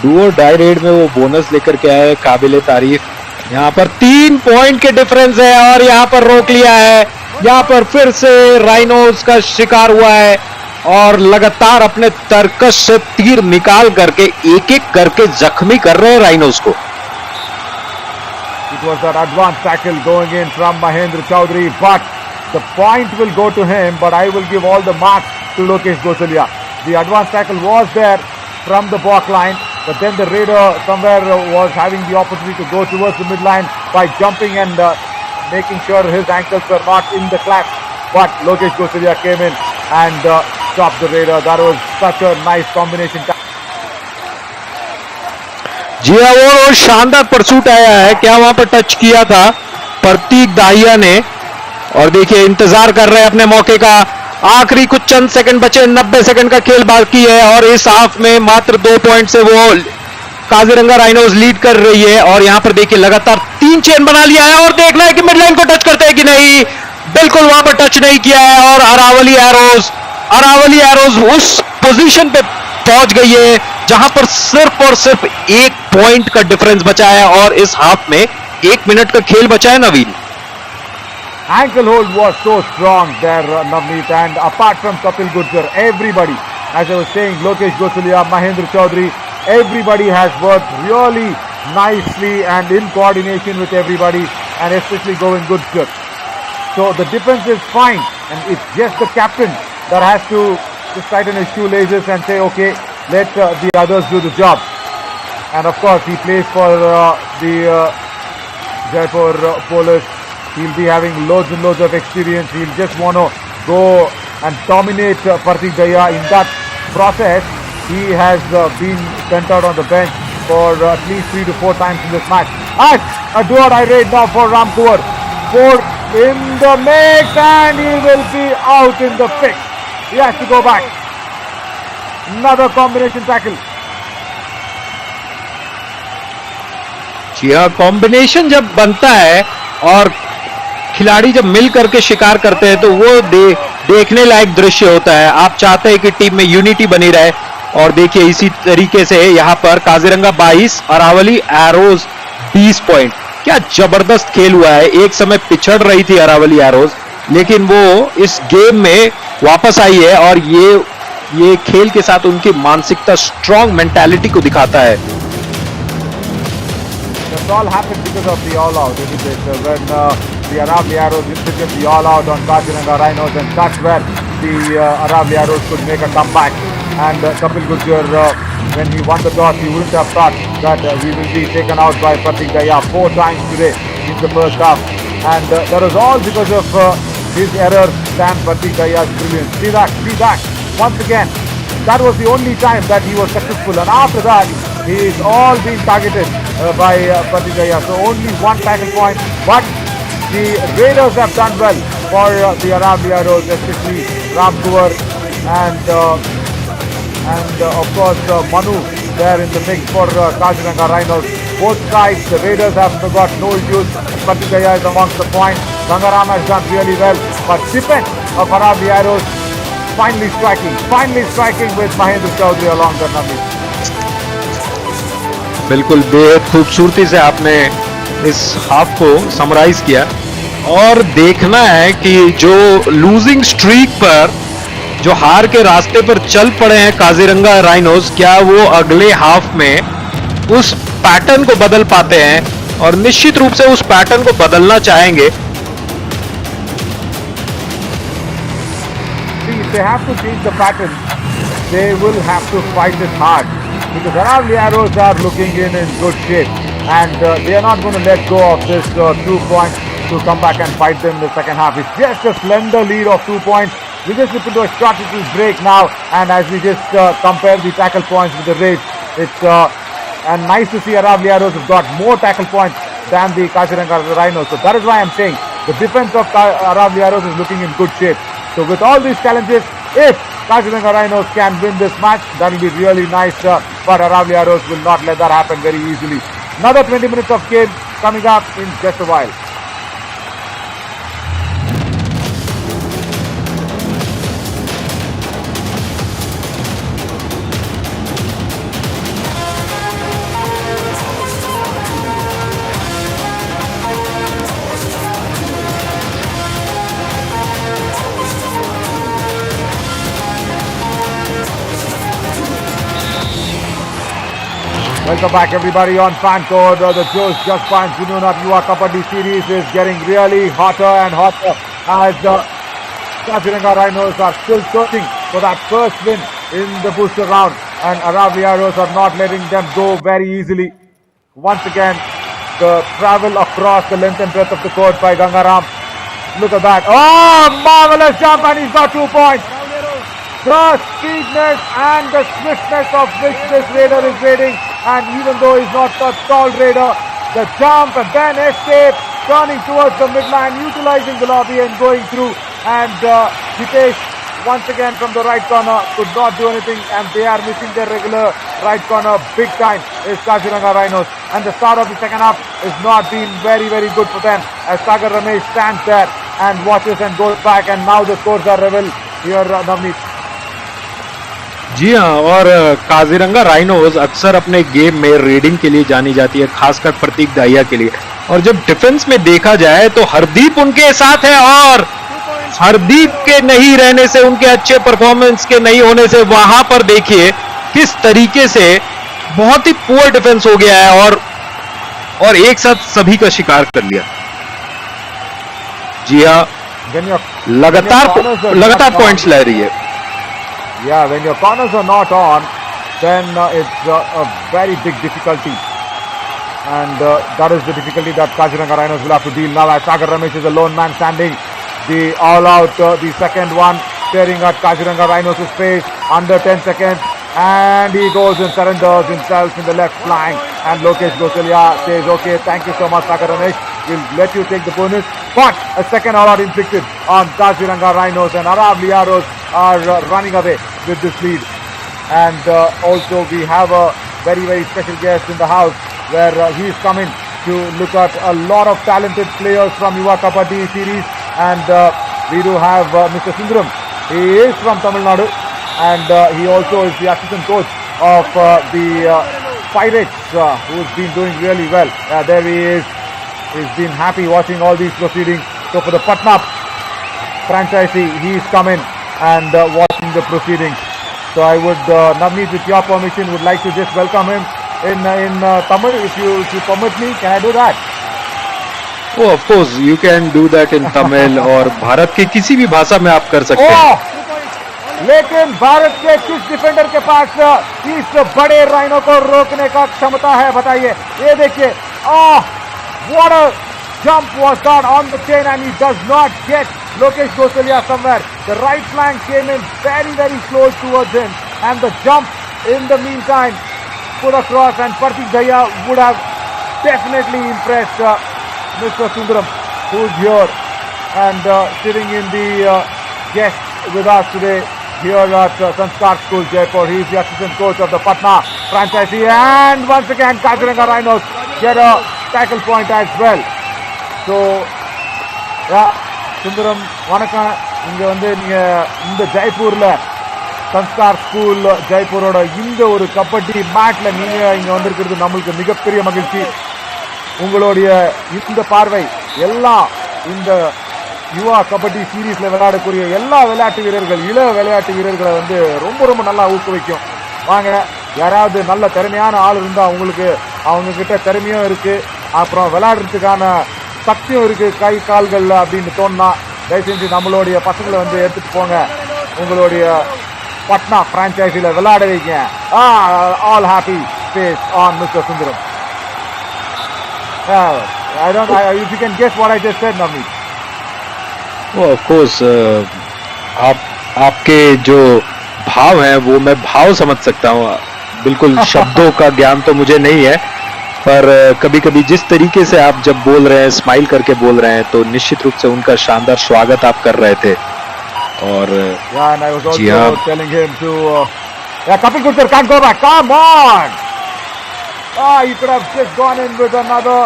[SPEAKER 1] do और die red में वो bonus लेकर के आए, काबिले तारीफ। यहाँ पर 3 पॉइंट के डिफरेंस है और यहाँ पर रोक लिया है। यहाँ पर फिर से राइनोस का शिकार हुआ है और लगातार अपने तरकश से तीर निकाल करके एक एक करके जख्मी कर रहे हैं राइनोस को।
[SPEAKER 4] It was that advanced tackle going in from Mahendra Chaudhary, but the point will go to him, but I will give all the marks to Lokesh Gosalia. The advanced tackle was there from the back line, but then the raider somewhere was having the opportunity to go towards the midline by jumping and making sure his ankles were not in the clasp. But Lokesh Gosalia came in and stopped the raider. That was such a nice combination.
[SPEAKER 1] जी हाँ, वो शानदार pursuit आया है। क्या वहां पर touch किया था प्रतीक दाहिया ने, और देखिए इंतजार कर रहे हैं अपने मौके का। आखिरी कुछ चंद सेकंड बचे, 90 सेकंड का खेल बाकी है और इस हाफ में मात्र 2 पॉइंट से वो काजीरंगा राइनोस लीड कर रही है। और यहां पर देखिए लगातार 3 चेन बना लिया है और देखना है कि मिडलाइन को टच करते हैं कि नहीं। बिल्कुल वहां पर टच नहीं किया है और अरावली एरोज उस पोजीशन पे पहुंच गई है जहां पर सिर्फ और सिर्फ 1 पॉइंट का डिफरेंस बचा है और इस हाफ में 1 मिनट का खेल बचा है। नवीन,
[SPEAKER 4] ankle hold was so strong there, Navneet, and apart from Kapil Gurjar, everybody, as I was saying, Lokesh Gosalia, Mahendra Chaudhary, everybody has worked really nicely and in coordination with everybody, and especially Govind Gurjar. So the defense is fine, and it's just the captain that has to just tighten his shoelaces and say, okay, let the others do the job. And of course, he plays for the Jaipur Police. He'll be having loads and loads of experience. He'll just want to go and dominate Pratik Dahiya. In that process, he has been sent out on the bench for at least 3 to 4 times in this match. And a do or die raid now for Ram Kuwar. 4 in the mix, and he will be out in the fix. He has to go back. Another combination tackle.
[SPEAKER 1] जी हाँ, combination जब बनता है और खिलाड़ी जब मिल करके शिकार करते हैं तो वो देखने लायक दृश्य होता है। आप चाहते हैं कि टीम में यूनिटी बनी रहे, और देखिए इसी तरीके से यहाँ पर काजीरंगा 22, अरावली एरोज 20 पॉइंट। क्या जबरदस्त खेल हुआ है। एक समय पिछड़ रही थी अरावली एरोज, लेकिन वो इस गेम में वापस आई है और ये खेल के साथ उनकी मानसिकता, स्ट्रॉन्ग मेंटालिटी को दिखाता है।
[SPEAKER 4] This all happened because of the all-out, isn't it? When the Aravalli Arrows inflicted the all-out on Kaziranga Rhinos, and that's where the Aravalli Arrows could make a comeback. And Kapil Gujjar, when he won the toss, he wouldn't have thought that we will be taken out by Pratik Daya 4 times today in the first half. And that was all because of his errors than Pratik Daya's brilliance. See that, once again. That was the only time that he was successful, and after that, he's all been targeted by Pratik Daya. So only one tackle point, but the Raiders have done well for the Aravalli Arrows, especially Ram Kuwar and of course Manu there in the mix for Kaziranga Rhinos. Both sides, the Raiders have got no issues. Pratik Daya is amongst the points. Gangaram has done really well, but defense of Aravalli Arrows finally striking with Mahendra Chaudhary along the number.
[SPEAKER 1] बिल्कुल बेहद खूबसूरती से आपने इस half को summarise किया, और देखना है कि जो लूजिंग स्ट्रीक पर, जो हार के रास्ते पर चल पड़े हैं काजीरंगा राइनोस, क्या वो अगले हाफ में उस पैटर्न को बदल पाते हैं, और निश्चित रूप से उस पैटर्न को बदलना चाहेंगे।
[SPEAKER 4] If they have to change the pattern, they will have to fight it hard, because Aravalli Arrows are looking in good shape, and they are not going to let go of this 2 points to come back and fight them in the second half. It's just a slender lead of 2 points. We just slip into a short little break now, and as we just compare the tackle points with the Raids, it's and nice to see Aravalli Arrows have got more tackle points than the Kaziranga Rhinos. So that is why I'm saying the defense of Aravalli Arrows is looking in good shape. So with all these challenges, if Kaziranga Rhinos can win this match, that will be really nice, but Aravalli Arrows will not let that happen very easily. Another 20 minutes of game coming up in just a while. Welcome back everybody on Fan Code. The Josh Jaspal Junoon of Yuva Kabaddi series is getting really hotter and hotter as Kaziranga Rhinos are still searching for that first win in the booster round, and Aravalli Arrows are not letting them go very easily. Once again, the travel across the length and breadth of the court by Gangaram. Look at that. Oh, marvelous jump, and he's got 2 points. The speedness and the swiftness of which this Raider is raiding, and even though he's not a tall Raider, the jump and then escape, turning towards the midline, utilizing the lobby and going through, and Hitesh once again from the right corner could not do anything, and they are missing their regular right corner big time is Kaziranga Rhinos, and the start of the second half is not been very good for them as Sagar Ramesh stands there and watches and goes back, and now the scores are revealed here, Navneet.
[SPEAKER 1] जी हाँ, और Kaziranga rhinos अक्सर अपने game में raiding के लिए जानी जाती है, खासकर प्रतीक दाहिया के लिए, और जब डिफेंस में देखा जाए तो हरदीप उनके साथ है, और हरदीप के नहीं रहने से, उनके अच्छे परफॉर्मेंस के नहीं होने से, वहां पर देखिए किस तरीके से बहुत ही पुअर डिफेंस हो गया है, और एक साथ सभी का शिकार कर लिया। जी हाँ, लगातार पॉइंट्स ले रही है।
[SPEAKER 4] Yeah, when your corners are not on, then it's a very big difficulty, and that is the difficulty that Kaziranga Rhinos will have to deal now, as Sagar Ramesh is a lone man standing. The all-out, the second one, staring at Kaziranga Rhinos' face, under 10 seconds, and he goes and surrenders himself in the left flank, and Lokesh Gosalia says, okay, thank you so much Sagar Ramesh, will let you take the bonus. But a second all-out inflicted on Kaziranga Rhinos, and Aravalli are running away with this lead. And also we have a very, very special guest in the house, where he is coming to look at a lot of talented players from Yuva Kabaddi series. And we do have Mr. Sundaram. He is from Tamil Nadu, and he also is the assistant coach of the Pirates, who's been doing really well. There he is. He's been happy watching all these proceedings. So for the Patna franchisee, he is coming and watching the proceedings. So I would, Navneet, with your permission, would like to just welcome him in Tamil. If you permit me, can I do that?
[SPEAKER 1] Oh, of course, you can do that in Tamil और भारत के किसी भी भाषा में आप कर सकते हैं.
[SPEAKER 4] लेकिन भारत के किस डिफेंडर के पास इस बड़े राइनो को रोकने का क्षमता है, बताइए. ये देखिए, what a jump was that on the chain, and he does not get Lokesh Gosalia somewhere. The right flank came in very, very close towards him, and the jump in the meantime put across, and Partik Daya would have definitely impressed Mr. Sundaram, who's here and sitting in the guest with us today here at Sanskar School, Jaipur. He is the assistant coach of the Patna franchisee, and once again Kaziranga Rhinos get a tackle point as well. So, yeah, Sundaram, வணக்கம். இங்க வந்து நீங்க இந்த ஜெய்ப்பூர்ல sanskar school ஜெய்ப்பூரோட இந்த ஒரு கபடி மேட்ல நீங்க இங்க வந்திருக்கிறது நம்மளுக்கு மிகப்பெரிய மகிழ்ச்சி. உங்களுடைய இந்த பார்வை எல்லாம் இந்த யுவா கபடி சீரீஸ்ல விளையாடக்கூடிய எல்லா விளையாட்டு வீரர்கள், இள விளையாட்டு வீரர்களை வந்து ரொம்ப ரொம்ப நல்லா ஊக்குவிக்கும். வாங்க, யாராவது நல்ல திறமையான ஆள் இருந்தா உங்களுக்கு அவங்க கிட்ட திறமையும் இருக்கு, அப்புறம் விளையாடுறதுக்கான சக்தியும் இருக்கு கை கால்கள்ல அப்படின்னு தோணுனா தயவு செஞ்சு நம்மளுடைய பசங்களை வந்து எடுத்துட்டு போங்க, உங்களுடைய பட்னா பிரான்ச்சைசில விளையாட வைங்க. All happy face on mister Sundaram. If you can guess what I just said, Navneet.
[SPEAKER 1] Oh, of course, आपके जो भाव हैं वो मैं भाव समझ सकता हूँ. बिल्कुल शब्दों का ज्ञान तो मुझे नहीं है, पर कभी कभी जिस तरीके से आप जब बोल रहे हैं, स्माइल करके बोल रहे हैं, तो निश्चित रूप से उनका शानदार स्वागत आप कर रहे थे. और
[SPEAKER 4] yeah, and I was also telling him to Kapil Gurjar can't go back, come on. He could have just gone in with another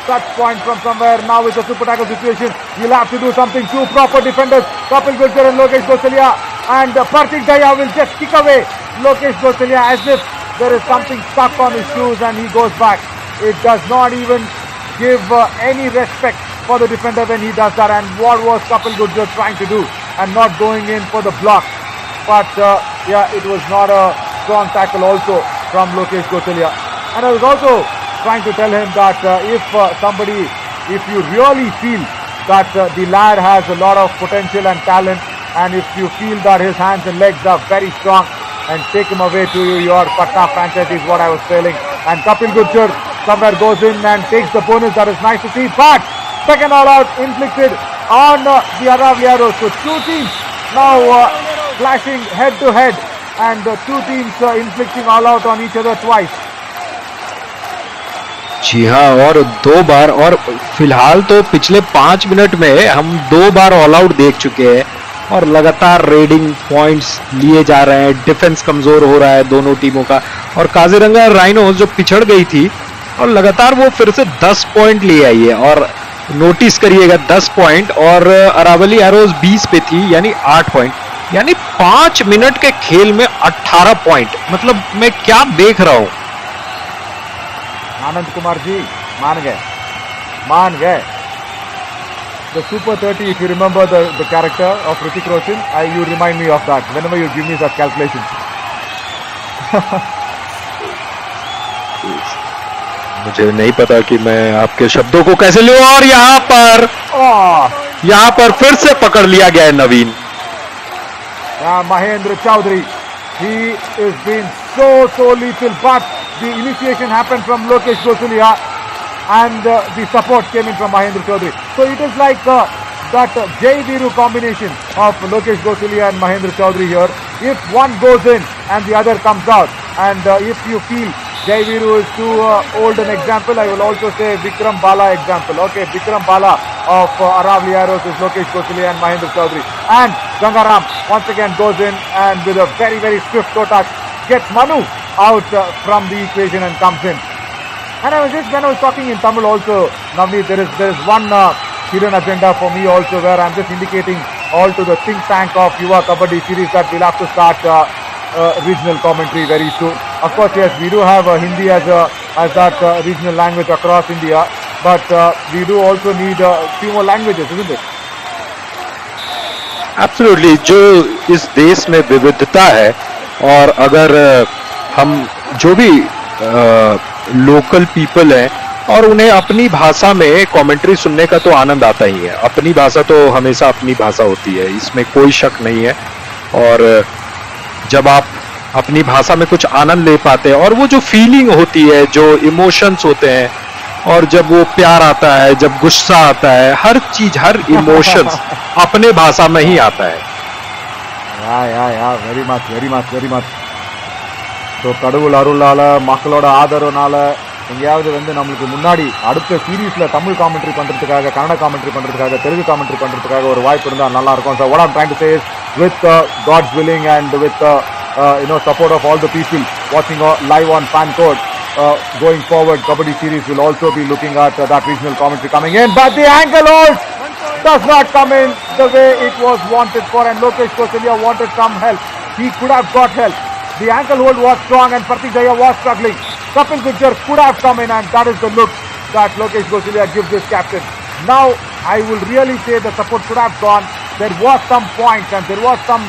[SPEAKER 4] touch point from somewhere. Now it's a super tackle situation. You'll have to do something. Two proper defenders, Kapil Gurjar and Lokesh Gosalia, and Partik Daya will just kick away Lokesh Gosalia as if there is something stuck on his shoes, and he goes back. It does not even give any respect for the defender when he does that. And what was Kapil Gurjar trying to do and not going in for the block? But yeah, it was not a strong tackle also from Lokesh Gosalia. And I was also trying to tell him that if you really feel that the lad has a lot of potential and talent, and if you feel that his hands and legs are very strong, and take him away to your Patna franchise is what I was telling. And Kapil Gurjar somewhere goes in and takes the bonus. That is nice to see. But second all out inflicted on the Aravalli. So two teams now clashing head to head, and two teams inflicting all out on each other twice.
[SPEAKER 1] जी हाँ, और दो बार, और फिलहाल तो पिछले 5 minute में हम 2 बार all out देख चुके हैं, और लगातार रेडिंग पॉइंट्स लिए जा रहे हैं. डिफेंस कमजोर हो रहा है दोनों टीमों का, और काजीरंगा राइनोस जो पिछड़ गई थी, और लगातार वो फिर से 10 पॉइंट ले आई है. और नोटिस करिएगा 10 पॉइंट, और अरावली एरोज 20 पे थी, यानी 8 पॉइंट, यानी 5 मिनट के खेल में 18 पॉइंट. मतलब मैं क्या देख रहा हूं.
[SPEAKER 4] आनंद कुमार जी मान गए. The Super 30, if you remember the character of Hrithik Roshan, you remind me of that whenever you give me such calculations.
[SPEAKER 1] मुझे नहीं पता कि मैं आपके शब्दों को कैसे लूं. और यहाँ पर फिर से पकड़ लिया गया है नवीन.
[SPEAKER 4] Mahendra Chaudhary, he is being so lethal, but the initiation happened from Lokesh Gosalia, and the support came in from Mahendra Chaudhary. So it is like that Jai Viru combination of Lokesh Gosalia and Mahendra Chaudhary here. If one goes in and the other comes out, and if you feel Jai Viru is too old an example. I will also say Vikram Bala example. Okay, Vikram Bala of Aravalli Arrows is Lokesh Gosili and Mahendra Chaudhary. And Gangaram once again goes in and with a very, very swift toe touch gets Manu out from the equation and comes in. And when I was talking in Tamil also, Navneet, there is one hidden agenda for me also, where I'm just indicating all to the think tank of Yuva Kabaddi series that we'll have to start regional commentary very soon. Of course, yes, we do have Hindi as that regional language across India, but we do also need a few more languages, isn't it?
[SPEAKER 1] Absolutely, जो इस देश में विविधता है, और अगर हम जो भी लोकल पीपल हैं और उन्हें अपनी भाषा में कमेंट्री सुनने का तो आनंद आता ही है. अपनी भाषा तो हमेशा अपनी भाषा होती है, इसमें कोई शक नहीं है. और जब आप अपनी भाषा में कुछ आनंद ले पाते हैं और वो जो फीलिंग होती है, जो इमोशंस होते हैं, और जब वो प्यार आता है, जब गुस्सा आता है, हर चीज, हर इमोशंस अपने भाषा में ही आता है.
[SPEAKER 4] Very much. ஸோ கடவுள் அருளால, மக்களோட ஆதரவுனால எங்கேயாவது வந்து நம்மளுக்கு முன்னாடி அடுத்த சீரீஸ்ல தமிழ் காமெண்ட்ரி பண்றதுக்காக, கன்னட காமெண்ட்ரி பண்றதுக்காக, தெலுங்கு காமெண்ட்ரி பண்றதுக்காக ஒரு வாய்ப்பு இருந்தா நல்லா இருக்கும். So what I'm trying to say is, with God's willing and with support of all the people watching live on Fan Code, going forward, Kabaddi series will also be looking at that regional commentary coming in. But the ankle hold does not come in the way it was wanted for, and Lokesh Gosili wanted some help. He could have got help. The ankle hold was strong and Pratik Jaya was struggling. Kapil Gujjar could have come in, and that is the look that Lokesh Gosili gives this captain. Now, I will really say the support could have gone. There was some points and there was some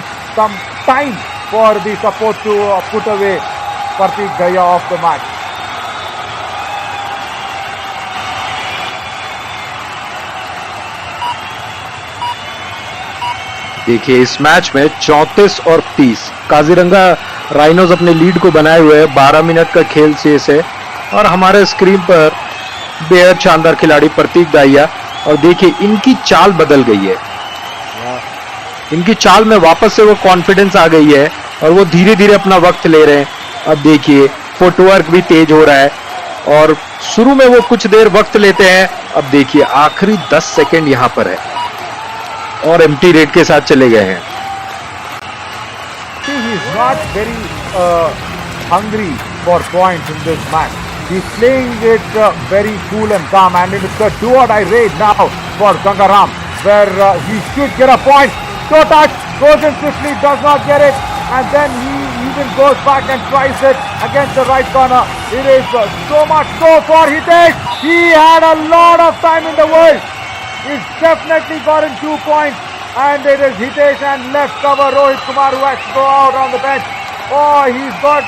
[SPEAKER 4] time for the support to put away Pratik Jaya off the match.
[SPEAKER 1] देखिए, इस match में 34 और 30 Kaziranga rhinos अपने lead को बनाए हुए हैं. 12 minute का खेल शेष है और हमारे स्क्रीन पर बेहद शानदार खिलाड़ी प्रतीक दाहिया, और देखिए इनकी चाल बदल गई है. इनकी चाल में वापस से वो कॉन्फिडेंस आ गई है और वो धीरे धीरे अपना वक्त ले रहे हैं. अब देखिए फुटवर्क भी तेज हो रहा है, और शुरू में वो कुछ देर वक्त लेते हैं. अब देखिए आखिरी 10 सेकंड यहाँ पर है और एम्प्टी रेट के साथ चले गए हैं.
[SPEAKER 4] He is not very hungry for points in this match. He's playing it very cool and calm, and it's a do-or-die raid now for Gangaram, where he should get a point. Toe touch, goes in swiftly, does not get it, and then he even goes back and tries it against the right corner. It is so much so for Hitesh. He had a lot of time in the world. He's definitely gotten 2 points, and it is Hitesh and left cover Rohit Kumar who has to go out on the bench. Oh, he's got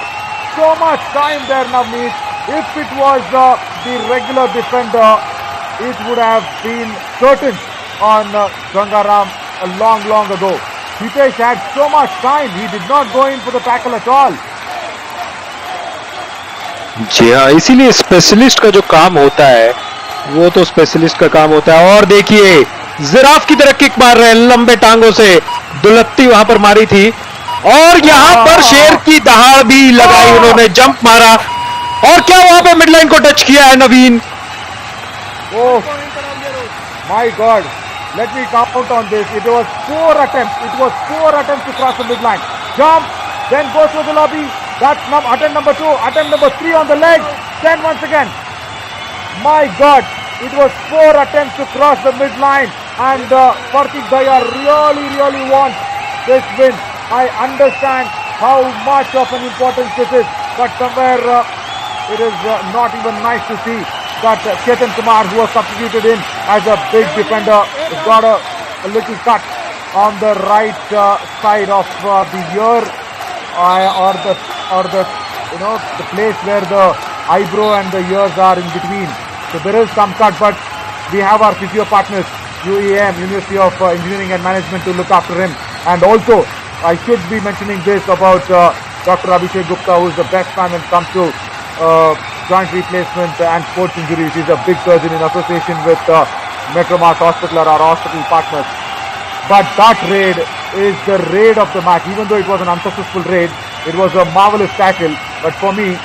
[SPEAKER 4] so much time there, Navneet. If it was the regular defender, it would have been curtains on Gangaram a long ago. Hitesh had so much time. He did not go in for the tackle at all.
[SPEAKER 1] जी हाँ, इसीलिए specialist का जो काम होता है वो तो specialist का काम होता है. और देखिए जिराफ की तरह किक मार रहे हैं लंबे टांगों से. दुलत्ती वहां पर मारी थी और यहां पर शेर की दहाड़ भी लगाई उन्होंने, जंप मारा, और क्या वहां पे मिडलाइन को टच किया है नवीन.
[SPEAKER 4] Oh my God! Let me count on this. It was 4 attempts. It was 4 attempts to cross the midline. Jump, then goes for the lobby. That's attempt number 2. Attempt number 3 on the leg. Then once again. My God! It was 4 attempts to cross the midline, and Pratik Jaya really wants this win. I understand how much of an importance this is, but somewhere it is not even nice to see that Chetan Kumar, who was substituted in as a big defender, has got a little cut on the right side of the ear, or the place where the eyebrow and the ears are in between. So there is some cut, but we have our physio partners, UEM, University of Engineering and Management, to look after him. And also, I should be mentioning this about Dr. Abhishek Gupta, who is the best man when it comes to joint replacement and sports injuries. He's a big surgeon in association with Metromas Hospital, our hospital partners. But that raid is the raid of the match. Even though it was an unsuccessful raid, it was a marvelous tackle. But for me,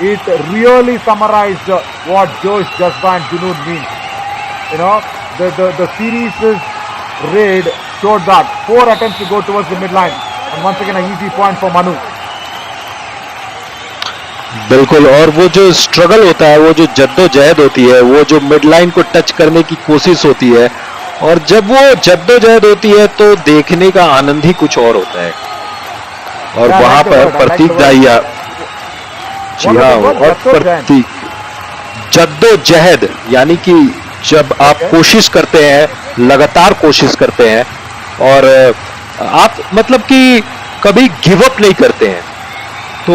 [SPEAKER 4] it really summarized what Josh, Jazba and Junoon means. You know, the series' raid showed that 4 attempts to go towards the midline, and once again an easy point for Manu.
[SPEAKER 1] बिल्कुल, और वो जो struggle होता है, वो जो जद्दोजहद होती है, वो जो मिड लाइन को टच करने की कोशिश होती है, और जब वो जद्दोजहद होती है तो देखने का आनंद ही कुछ और होता है। और वहां पर प्रतीक दाहिया, जी हाँ, और प्रतीक जद्दोजहद यानी कि जब आप कोशिश करते हैं, लगातार कोशिश करते हैं, और आप मतलब कि कभी गिव अप नहीं करते हैं, तो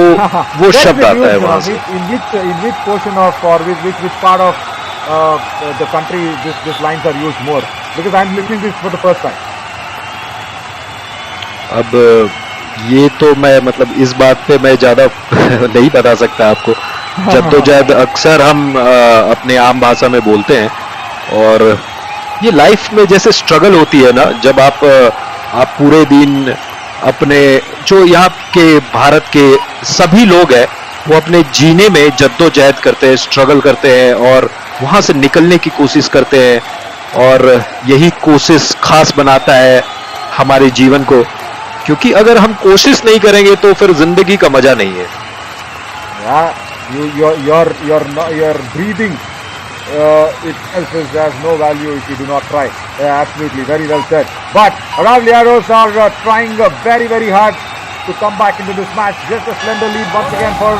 [SPEAKER 1] वो शब्द आता है वहां से।
[SPEAKER 4] In which portion of or which part of the country this lines are used more? Because I'm listening this for the first time.
[SPEAKER 1] अब ये तो मैं मतलब इस बात पे मैं ज्यादा नहीं बता सकता आपको। जद्दोजहद अक्सर हम अपने आम भाषा में बोलते हैं, और ये लाइफ में जैसे स्ट्रगल होती है ना, जब आप पूरे दिन अपने जो यहाँ के भारत के सभी लोग हैं वो अपने जीने में जद्दोजहद करते हैं, स्ट्रगल करते हैं, और वहां से निकलने की कोशिश करते हैं, और यही कोशिश खास बनाता है हमारे जीवन को, क्योंकि अगर हम कोशिश नहीं करेंगे तो फिर जिंदगी का मजा नहीं है।
[SPEAKER 4] Your breathing itself has no value if you do not try. Absolutely, very well said. But Aravalli Arrows are trying very, very hard to come back into this match. Just a slender lead once again for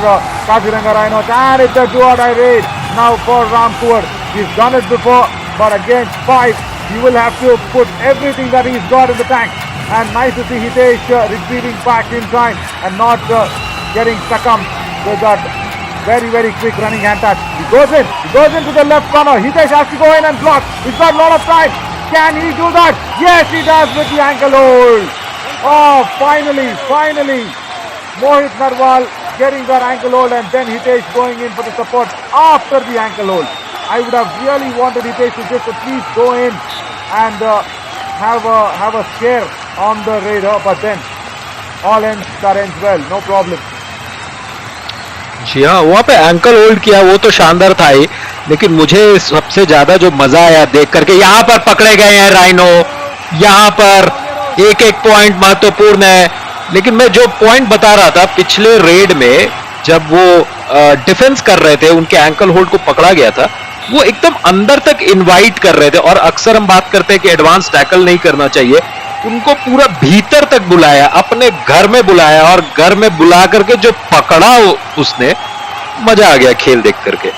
[SPEAKER 4] Kaziranga Rhinos, and it's a do-or-die raid now for Ram Kuwar. He's done it before, but against 5, he will have to put everything that he's got in the tank. And nice to see Hitesh retrieving back in time and not getting succumbed with that very, very quick running hand touch. He goes into the left corner. Hitesh has to go in and block. He's got a lot of time. Can he do that? Yes, he does with the ankle hold. Oh, finally, Mohit Narwal getting that ankle hold, and then Hitesh going in for the support after the ankle hold. I would have really wanted Hitesh to just at least go in and have a scare on the raider, but then all ends well, no problem.
[SPEAKER 1] जी हाँ, वहाँ पे ankle hold किया, वो तो शानदार था ही, लेकिन मुझे सबसे ज्यादा जो मजा आया देख करके, यहाँ पर पकड़े गए हैं राइनो, यहाँ पर एक पॉइंट महत्वपूर्ण है। लेकिन मैं जो पॉइंट बता रहा था, पिछले रेड में जब वो डिफेंस कर रहे थे, उनके एंकल होल्ड को पकड़ा गया था, वो एकदम अंदर तक इनवाइट कर रहे थे, और अक्सर हम बात करते हैं कि एडवांस टैकल नहीं करना चाहिए, उनको पूरा भीतर तक बुलाया, अपने घर में बुलाया, और घर में बुला करके जो पकड़ा उसने, मजा आ गया खेल देख करके।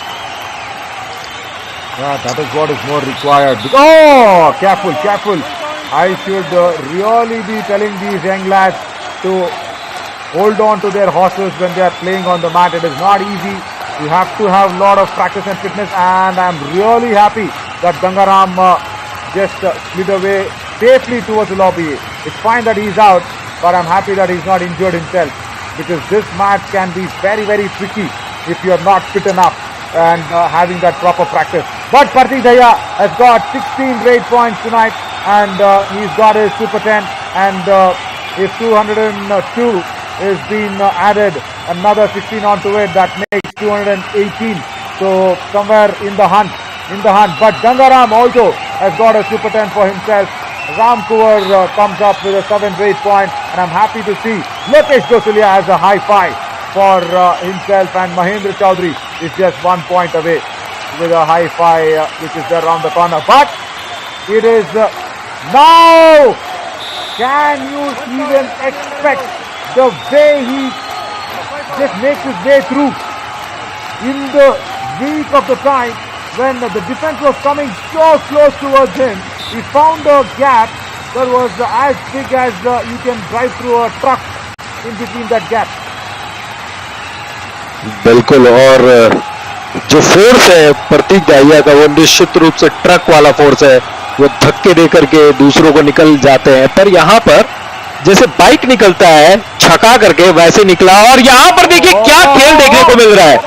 [SPEAKER 4] That is what is more required. Oh, careful. I should really be telling these young lads to hold on to their horses when they are playing on the mat. It is not easy. You have to have a lot of practice and fitness, and I'm really happy that Gangaram just slid away safely towards the lobby. It's fine that he's out, but I'm happy that he's not injured himself, because this match can be very, very tricky if you're not fit enough and having that proper practice. But Pratik Daya has got 16 raid points tonight, and he's got his Super 10, and if 202 is being added, another 16 onto it, that makes 218. So somewhere in the hunt. But Gangaram also has got a Super 10 for himself. Ram Kuwar comes up with a 7 raid point, and I'm happy to see Lokesh Gosalia has a high 5 for himself, and Mahendra Chaudhary is just 1 point away with a high 5 which is there around the corner. But it is now, can you even expect the way he just makes his way through in the week of the time when the defense was coming so close towards him? He found a gap that was as big as you can drive through a truck in between that gap.
[SPEAKER 1] बिल्कुल, और जो force है प्रतीक दाहिया का, वो निश्चित रूप से truck वाला फोर्स है, वो धक्के दे करके दूसरों को निकल जाते हैं, पर यहाँ पर जैसे बाइक निकलता है छका करके, वैसे निकला, और यहाँ पर देखिए क्या खेल देखने को मिल रहा है।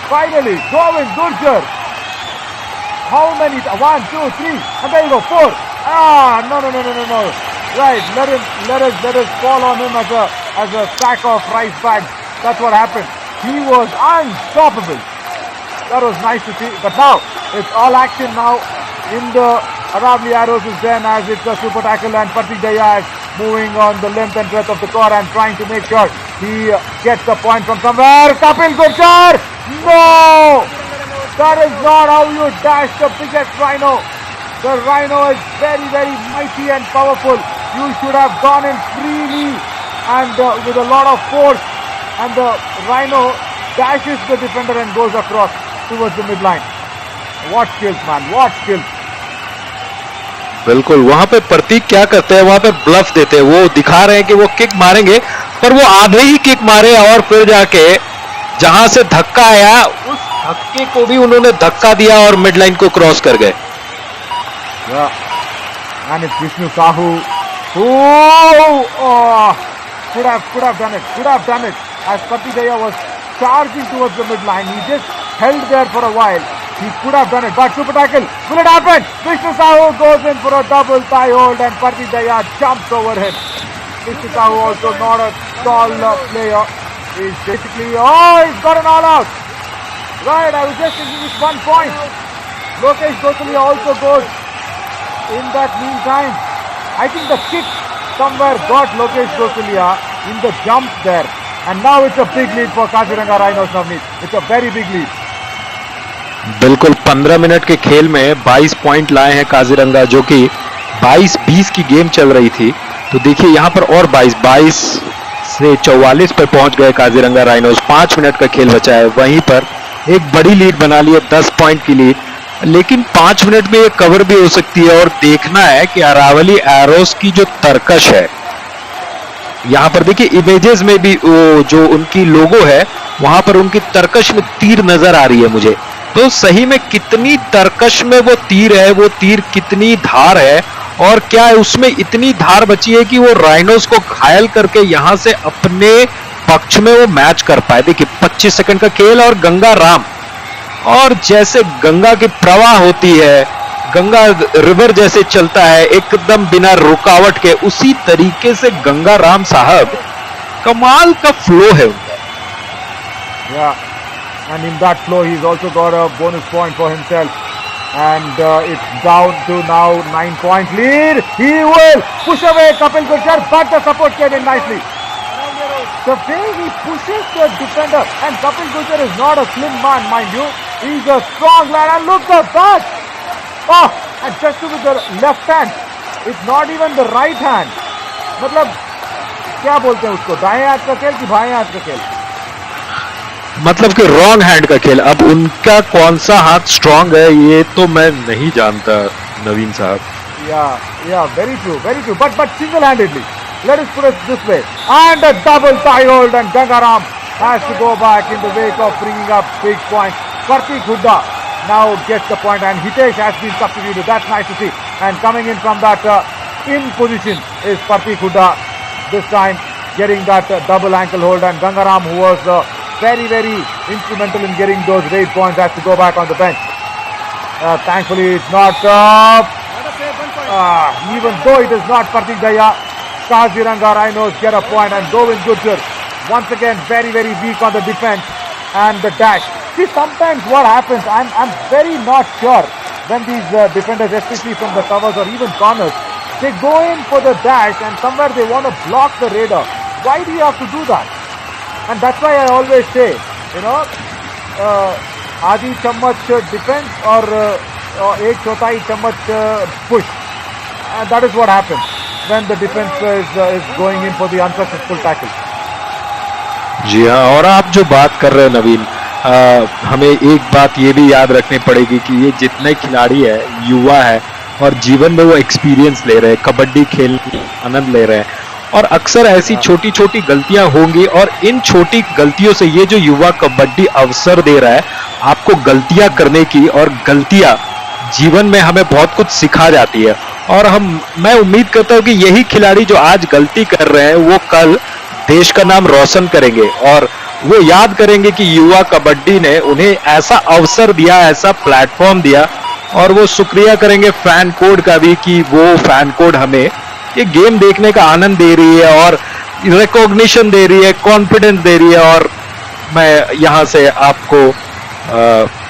[SPEAKER 4] Finally, Govind Gurjar. How many? 1, 2, 3, and there you go, 4. No. Right, let us fall on him as a as a sack of rice bags. That's what happened. He was unstoppable. That was nice to see. But now it's all action now in the Aravalli Arrows is then as it's a super tackle and Pratik Daya is moving on the length and breadth of the court and trying to make sure he gets the point from somewhere. Kapil Gurjar! No! That is not how you dash the biggest rhino. The rhino is very, very mighty and powerful. You should have gone in freely and with a lot of force. And the rhino dashes the defender and goes across towards the midline. What skills, man! What skills!
[SPEAKER 1] बिल्कुल, वहां पे प्रतीक क्या करते हैं, वहां पे bulb देते हैं, वो दिखा रहे हैं कि वो किक मारेंगे, पर वो आधे ही किक मारे और फिर जाके जहां से धक्का आया उस धक्के को भी उन्होंने धक्का दिया और मिड लाइन को क्रॉस कर गए.
[SPEAKER 4] And it's Vishnu Sahu. Could have done it. As Pratik Daya was charging towards the midline, he just held there for a while. He could have done it, but super tackle. Will it happen? Vishnu Sahu goes in for a double thigh hold and Pratik Daya jumps over him. Vishnu Sahu also not a tall player. He's basically, he's got an all out. Right, I was just thinking this 1 point. Lokesh Gosalia also goes in that meantime. I think the kick somewhere got Lokesh Gosalia in the jump there. And now it's a big lead for Kaziranga Rhinos, Navneet. It's a very big lead.
[SPEAKER 1] बिल्कुल 15 minute के खेल में 22 point लाए हैं काजीरंगा, जो कि 22-20 की game चल रही थी. तो देखिए यहाँ पर और 22 से 44 पर पहुंच गए काजीरंगा राइनोस. 5 मिनट का खेल बचा है, वहीं पर एक बड़ी लीड बना ली है, 10 पॉइंट की लीड. लेकिन 5 मिनट में ये कवर भी हो सकती है और देखना है कि अरावली एरोस की जो तरकश है, यहाँ पर देखिए इमेजेस में भी वो जो उनकी लोगो है वहां पर उनकी तरकश में तीर नजर आ रही है मुझे. तो सही में कितनी तरकश में वो तीर है, वो तीर कितनी धार है और क्या उसमें इतनी धार बची है कि वो राइनोस को घायल करके यहां से अपने पक्ष में वो मैच कर पाए. देखिए 25 सेकंड का खेल और गंगा राम, और जैसे गंगा की प्रवाह होती है, गंगा रिवर जैसे चलता है एकदम बिना रुकावट के, उसी तरीके से गंगा राम साहब कमाल का फ्लो है उनका.
[SPEAKER 4] And in that flow he's also got a bonus point for himself. And it's down to now 9 point lead. He will push away Kapil Gurjar, but the support came in nicely. The way he pushes the defender, and Kapil Gurjar is not a slim man, mind you. He's a strong lad, and look at that. And just with the left hand, it's not even the right hand. मतलब क्या बोलते हैं उसको, दाएं हाथ का खेल कि बाएं हाथ का खेल?
[SPEAKER 1] मतलब कि रॉन्ग हैंड का खेल. अब उनका कौन सा हाथ स्ट्रांग है ये तो मैं नहीं जानता नवीन साहब.
[SPEAKER 4] Very true. But single-handedly, let us put it this way. And a double thigh hold, and Gangaram has to go back in the wake of bringing up big points. Pratik Hooda now gets the point, and Hitesh has been substituted. That's nice to see. And coming in from that in position is Pratik Hooda. This time getting that double ankle hold, and Gangaram, who was very, very instrumental in getting those raid points, has to go back on the bench. Thankfully, it's not even though it is not Pratik Daya, Kaziranga Rhinos get a point, and Govind Gurjar once again very, very weak on the defense and the dash. See, sometimes what happens, I'm very not sure when these defenders, especially from the covers or even corners, they go in for the dash and somewhere they want to block the raider. Why do you have to do that? And that's why I always say, आधी चम्मच defense or एक चौथाई चम्मच push. And that is what happens when the defense is going in for the unsuccessful tackle.
[SPEAKER 1] जी हाँ, और आप जो बात कर रहे हैं नवीन, हमें एक बात ये भी याद रखनी पड़ेगी कि ये जितने खिलाड़ी है युवा है और जीवन में वो एक्सपीरियंस ले रहे हैं, कबड्डी खेल आनंद ले रहे हैं, और अक्सर ऐसी छोटी छोटी गलतियां होंगी और इन छोटी गलतियों से ये जो युवा कबड्डी अवसर दे रहा है आपको गलतियां करने की, और गलतियां जीवन में हमें बहुत कुछ सिखा जाती है. और मैं उम्मीद करता हूं कि यही खिलाड़ी जो आज गलती कर रहे हैं वो कल देश का नाम रोशन करेंगे और वो याद करेंगे कि युवा कबड्डी ने उन्हें ऐसा अवसर दिया, ऐसा प्लेटफॉर्म दिया, और वो शुक्रिया करेंगे फैन कोड का भी कि वो फैन कोड हमें ये गेम देखने का आनंद दे रही है और रिकॉग्निशन दे रही है, कॉन्फिडेंस दे रही है। और मैं यहाँ से आपको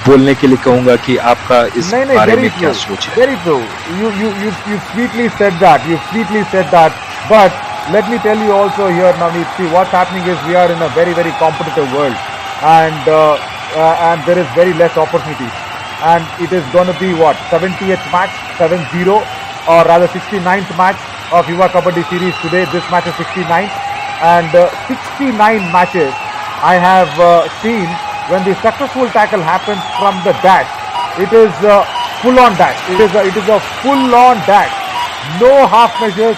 [SPEAKER 1] बोलने के लिए कहूंगा कि आपका इस बारे में क्या सोच है।
[SPEAKER 4] Very true. You sweetly said that. You sweetly said that. But let me tell you also here, Navneet. See, what's happening is we are in a very, very competitive world, and there is very less opportunities. And it is going to be what, 70th match, 7-0, or rather 69th match of Yuva Kabaddi series today. This match is 69th, and 69 matches I have seen. When the successful tackle happens from the dash, it is full-on dash. It is a full-on dash. No half measures,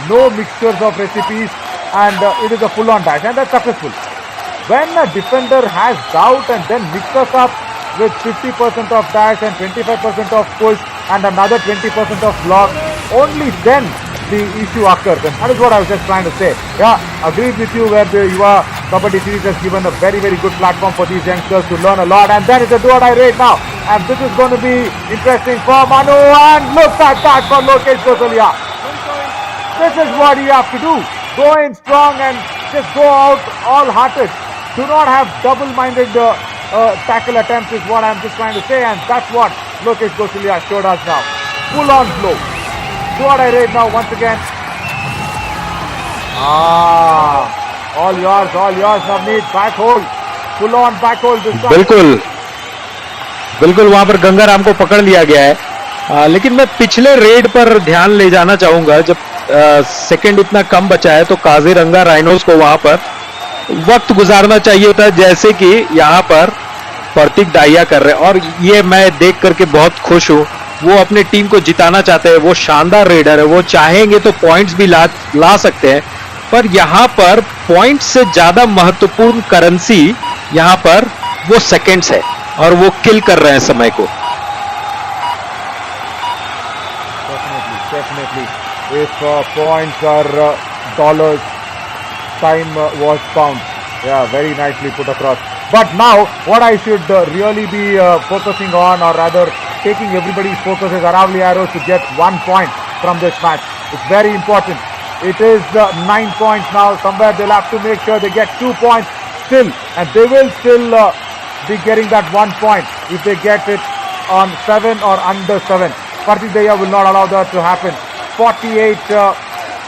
[SPEAKER 4] no mixtures of recipes, and it is a full-on dash, and that's successful. When a defender has doubt and then mixes up with 50% of dash and 25% of push and another 20% of block, only then the issue occurs. And that is what I was just trying to say. Yeah, agreed with you where the Yuva Kabaddi series has given a very, very good platform for these youngsters to learn a lot. And then it's a do-or-die race now. And this is going to be interesting for Manu. And look at that for Lokesh Gosalia. This is what you have to do. Go in strong and just go out all-hearted. Do not have double-minded tackle attempts is what I'm just trying to say. And that's what Lokesh Gosalia showed us now. Full-on blow. Do-or-die raid now once again. All yours, Navneet. Back hold. Full on back hold this time.
[SPEAKER 1] बिल्कुल वहां पर गंगाराम को पकड़ लिया गया है। लेकिन मैं पिछले रेड पर ध्यान ले जाना चाहूंगा। जब सेकंड इतना कम बचा है तो काजीरंगा राइनोस को वहां पर वक्त गुजारना चाहिए था, जैसे कि यहाँ पर प्रतीक दाहिया कर रहे हैं। और ये मैं देख करके बहुत खुश हूं। वो अपने टीम को जिताना चाहते हैं। वो शानदार रेडर है। वो चाहेंगे तो पॉइंट्स भी ला सकते हैं, पर यहाँ पर पॉइंट्स से ज्यादा महत्वपूर्ण करेंसी यहाँ पर वो सेकंड्स है, और वो किल कर रहे हैं समय को।
[SPEAKER 4] Definitely. If points are dollars, time was pounds. Yeah, very nicely put across. But now, what I should really be focusing on, or rather taking everybody's focus, is Aravalli Arrows to get 1 point from this match. It's very important. It is 9 points now. Somewhere they'll have to make sure they get 2 points still, and they will still be getting that 1 point if they get it on 7 or under 7. Partidaya will not allow that to happen. 48,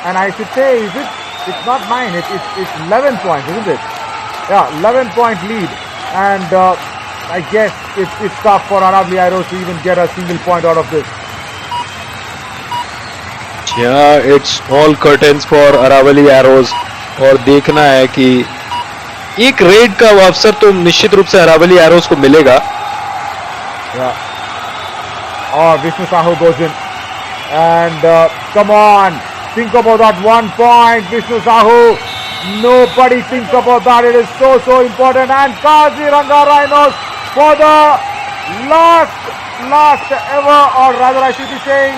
[SPEAKER 4] and I should say, it's not 9, it's 11 points, isn't it? Yeah, 11-point lead, and I guess it's tough for Aravalli Arrows to even get a single point out of this.
[SPEAKER 1] Yeah, it's all curtains for Aravalli Arrows, और देखना है कि एक red का अवसर तो निश्चित रूप से Aravalli Arrows को मिलेगा।
[SPEAKER 4] Yeah. Oh, Vishnu Sahu goes in, and come on, think about that 1 point, Vishnu Sahu. Nobody thinks about that. It is so important. And Kaziranga Rhinos for the last ever, or rather I should be saying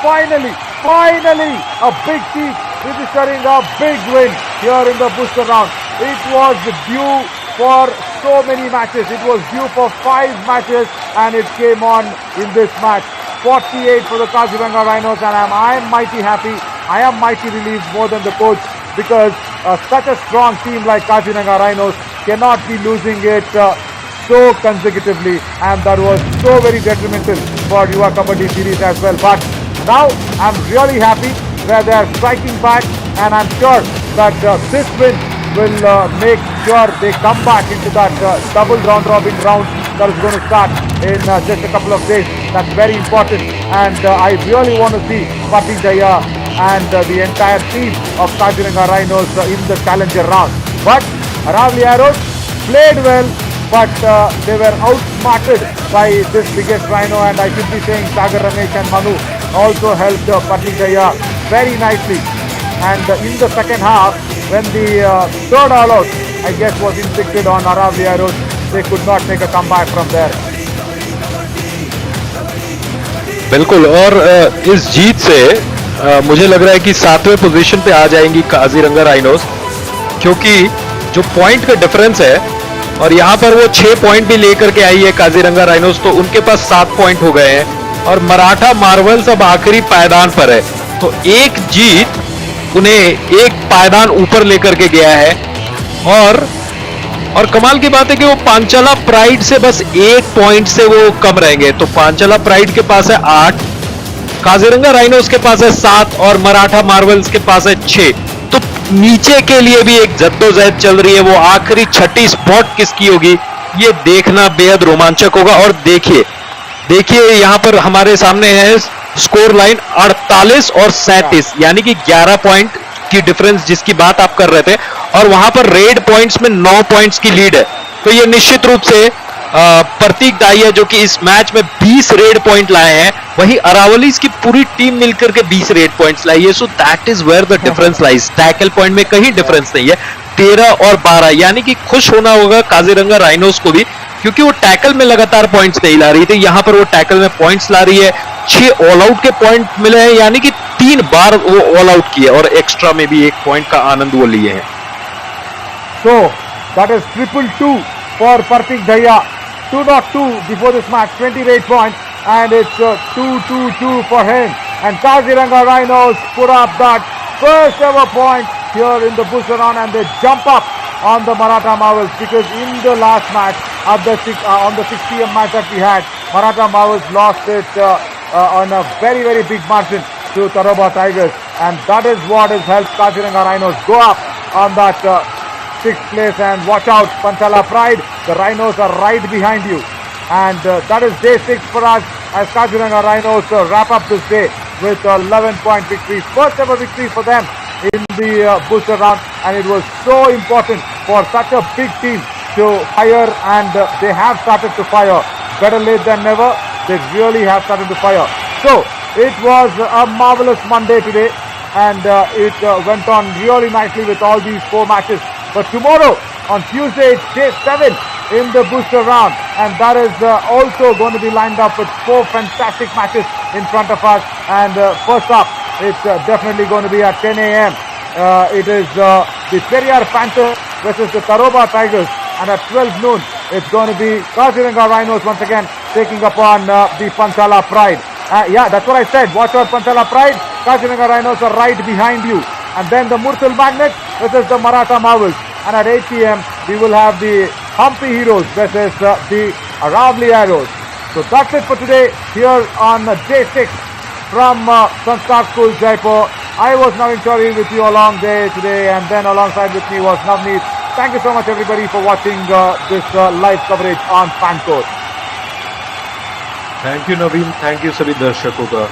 [SPEAKER 4] finally a big team registering a big win here in the booster round. It was due for so many matches. It was due for 5 matches, and it came on in this match. 48 for the Kaziranga Rhinos, and I am mighty happy. I am mighty relieved more than the coach, because such a strong team like Kaziranga Rhinos cannot be losing it so consecutively, and that was so very detrimental for Yuva Kabaddi series as well. But now I'm really happy where they are striking back, and I'm sure that this win will make sure they come back into that double round-robin round that is going to start in just a couple of days. That's very important, and I really want to see Partidaya and the entire team of Kaziranga Rhinos in the challenger round. But Aravalli Arrows played well, but they were outsmarted by this biggest rhino, and I should be saying Sagar Ramesh and Manu also helped Partidaya very nicely. And in the second half, when the third all-out, I guess, was inflicted on Aravalli Arrows, they could not make a comeback from there.
[SPEAKER 1] बिल्कुल, और इस जीत से मुझे लग रहा है कि 7वें position पे आ जाएंगी काजीरंगा राइनोस, क्योंकि जो पॉइंट का डिफरेंस है, और यहाँ पर वो 6 पॉइंट भी लेकर के आई है काजीरंगा राइनोस, तो उनके पास 7 पॉइंट हो गए हैं, और मराठा मार्वल्स अब आखिरी पायदान पर है। तो एक जीत उन्हें एक पायदान ऊपर लेकर के गया है। और कमाल की बात है कि वो पांचाला प्राइड से बस 1 पॉइंट से वो कम रहेंगे। तो पांचाला प्राइड के पास है 8, काजीरंगा राइनोस के पास है 7 और मराठा मार्वल्स के पास है 6। तो नीचे के लिए भी एक जद्दोजहद चल रही है। वो आखिरी छठी स्पॉट किसकी होगी ये देखना बेहद रोमांचक होगा। और देखिए यहां पर हमारे सामने है स्कोर लाइन 48 और 37, यानी कि 11 पॉइंट की डिफरेंस जिसकी बात आप कर रहे थे, और वहां पर रेड पॉइंट्स में 9 पॉइंट्स की लीड है। तो ये निश्चित रूप से प्रतीकदायी है, जो कि इस मैच में 20 रेड पॉइंट लाए हैं। वहीं अरावलीज की पूरी टीम मिलकर के 20 रेड पॉइंट्स लाई है। So that is where the difference lies. Tackle point में कहीं डिफरेंस नहीं है, 13 और 12, यानी कि खुश होना होगा काजीरंगा राइनोस को भी, क्योंकि वो टैकल में लगातार पॉइंट्स नहीं ला रही थी। यहां पर वो टैकल में पॉइंट्स ला रही है। 6 ऑल आउट के पॉइंट मिले हैं, यानी कि 3 बार वो ऑल आउट किए और एक्स्ट्रा में भी 1 पॉइंट का आनंद वो लिए हैं।
[SPEAKER 4] So that is 222 for Partik Dhaya. 2-2 before this match, 28 points, and it's 2-2-2 for him. And Kaziranga Rhinos put up that first ever point here in the booster round, and they jump up on the Maratha Marvels, because in the last match on the 6 PM match that we had, Maratha Marvels lost it on a very big margin to Taroba Tigers, and that is what has helped Kaziranga Rhinos go up on that 6th place. And watch out, Panchala Pride, the Rhinos are right behind you, and that is day 6 for us as Kaziranga Rhinos wrap up this day with 11-point victory, first ever victory for them in the booster round. And it was so important for such a big team to fire, and they have started to fire. Better late than never, they really have started to fire. So it was a marvelous Monday today, and it went on really nicely with all these 4 matches. But tomorrow on Tuesday it's day 7 in the booster round, and that is also going to be lined up with 4 fantastic matches in front of us. And first up, it's definitely going to be at 10 a.m. It is the Periyar Panthers versus the Taroba Tigers, and at 12 noon it's going to be Kaziranga Rhinos once again taking upon the Panchala Pride. Yeah, that's what I said. Watch out, Panchala Pride. Kaziranga Rhinos are right behind you. And then the Murthal Magnets versus the Maratha Marvels. And at 8 p.m. we will have the Humpy Heroes versus the Aravalli Arrows. So that's it for today here on day 6 from Sanskar School, Jaipur. I was Navin Chaudhary with you along day today, and then alongside with me was Navneet. Thank you so much everybody for watching this live coverage on Fan Court.
[SPEAKER 1] Thank you Naveen, thank you सभी दर्शकों का।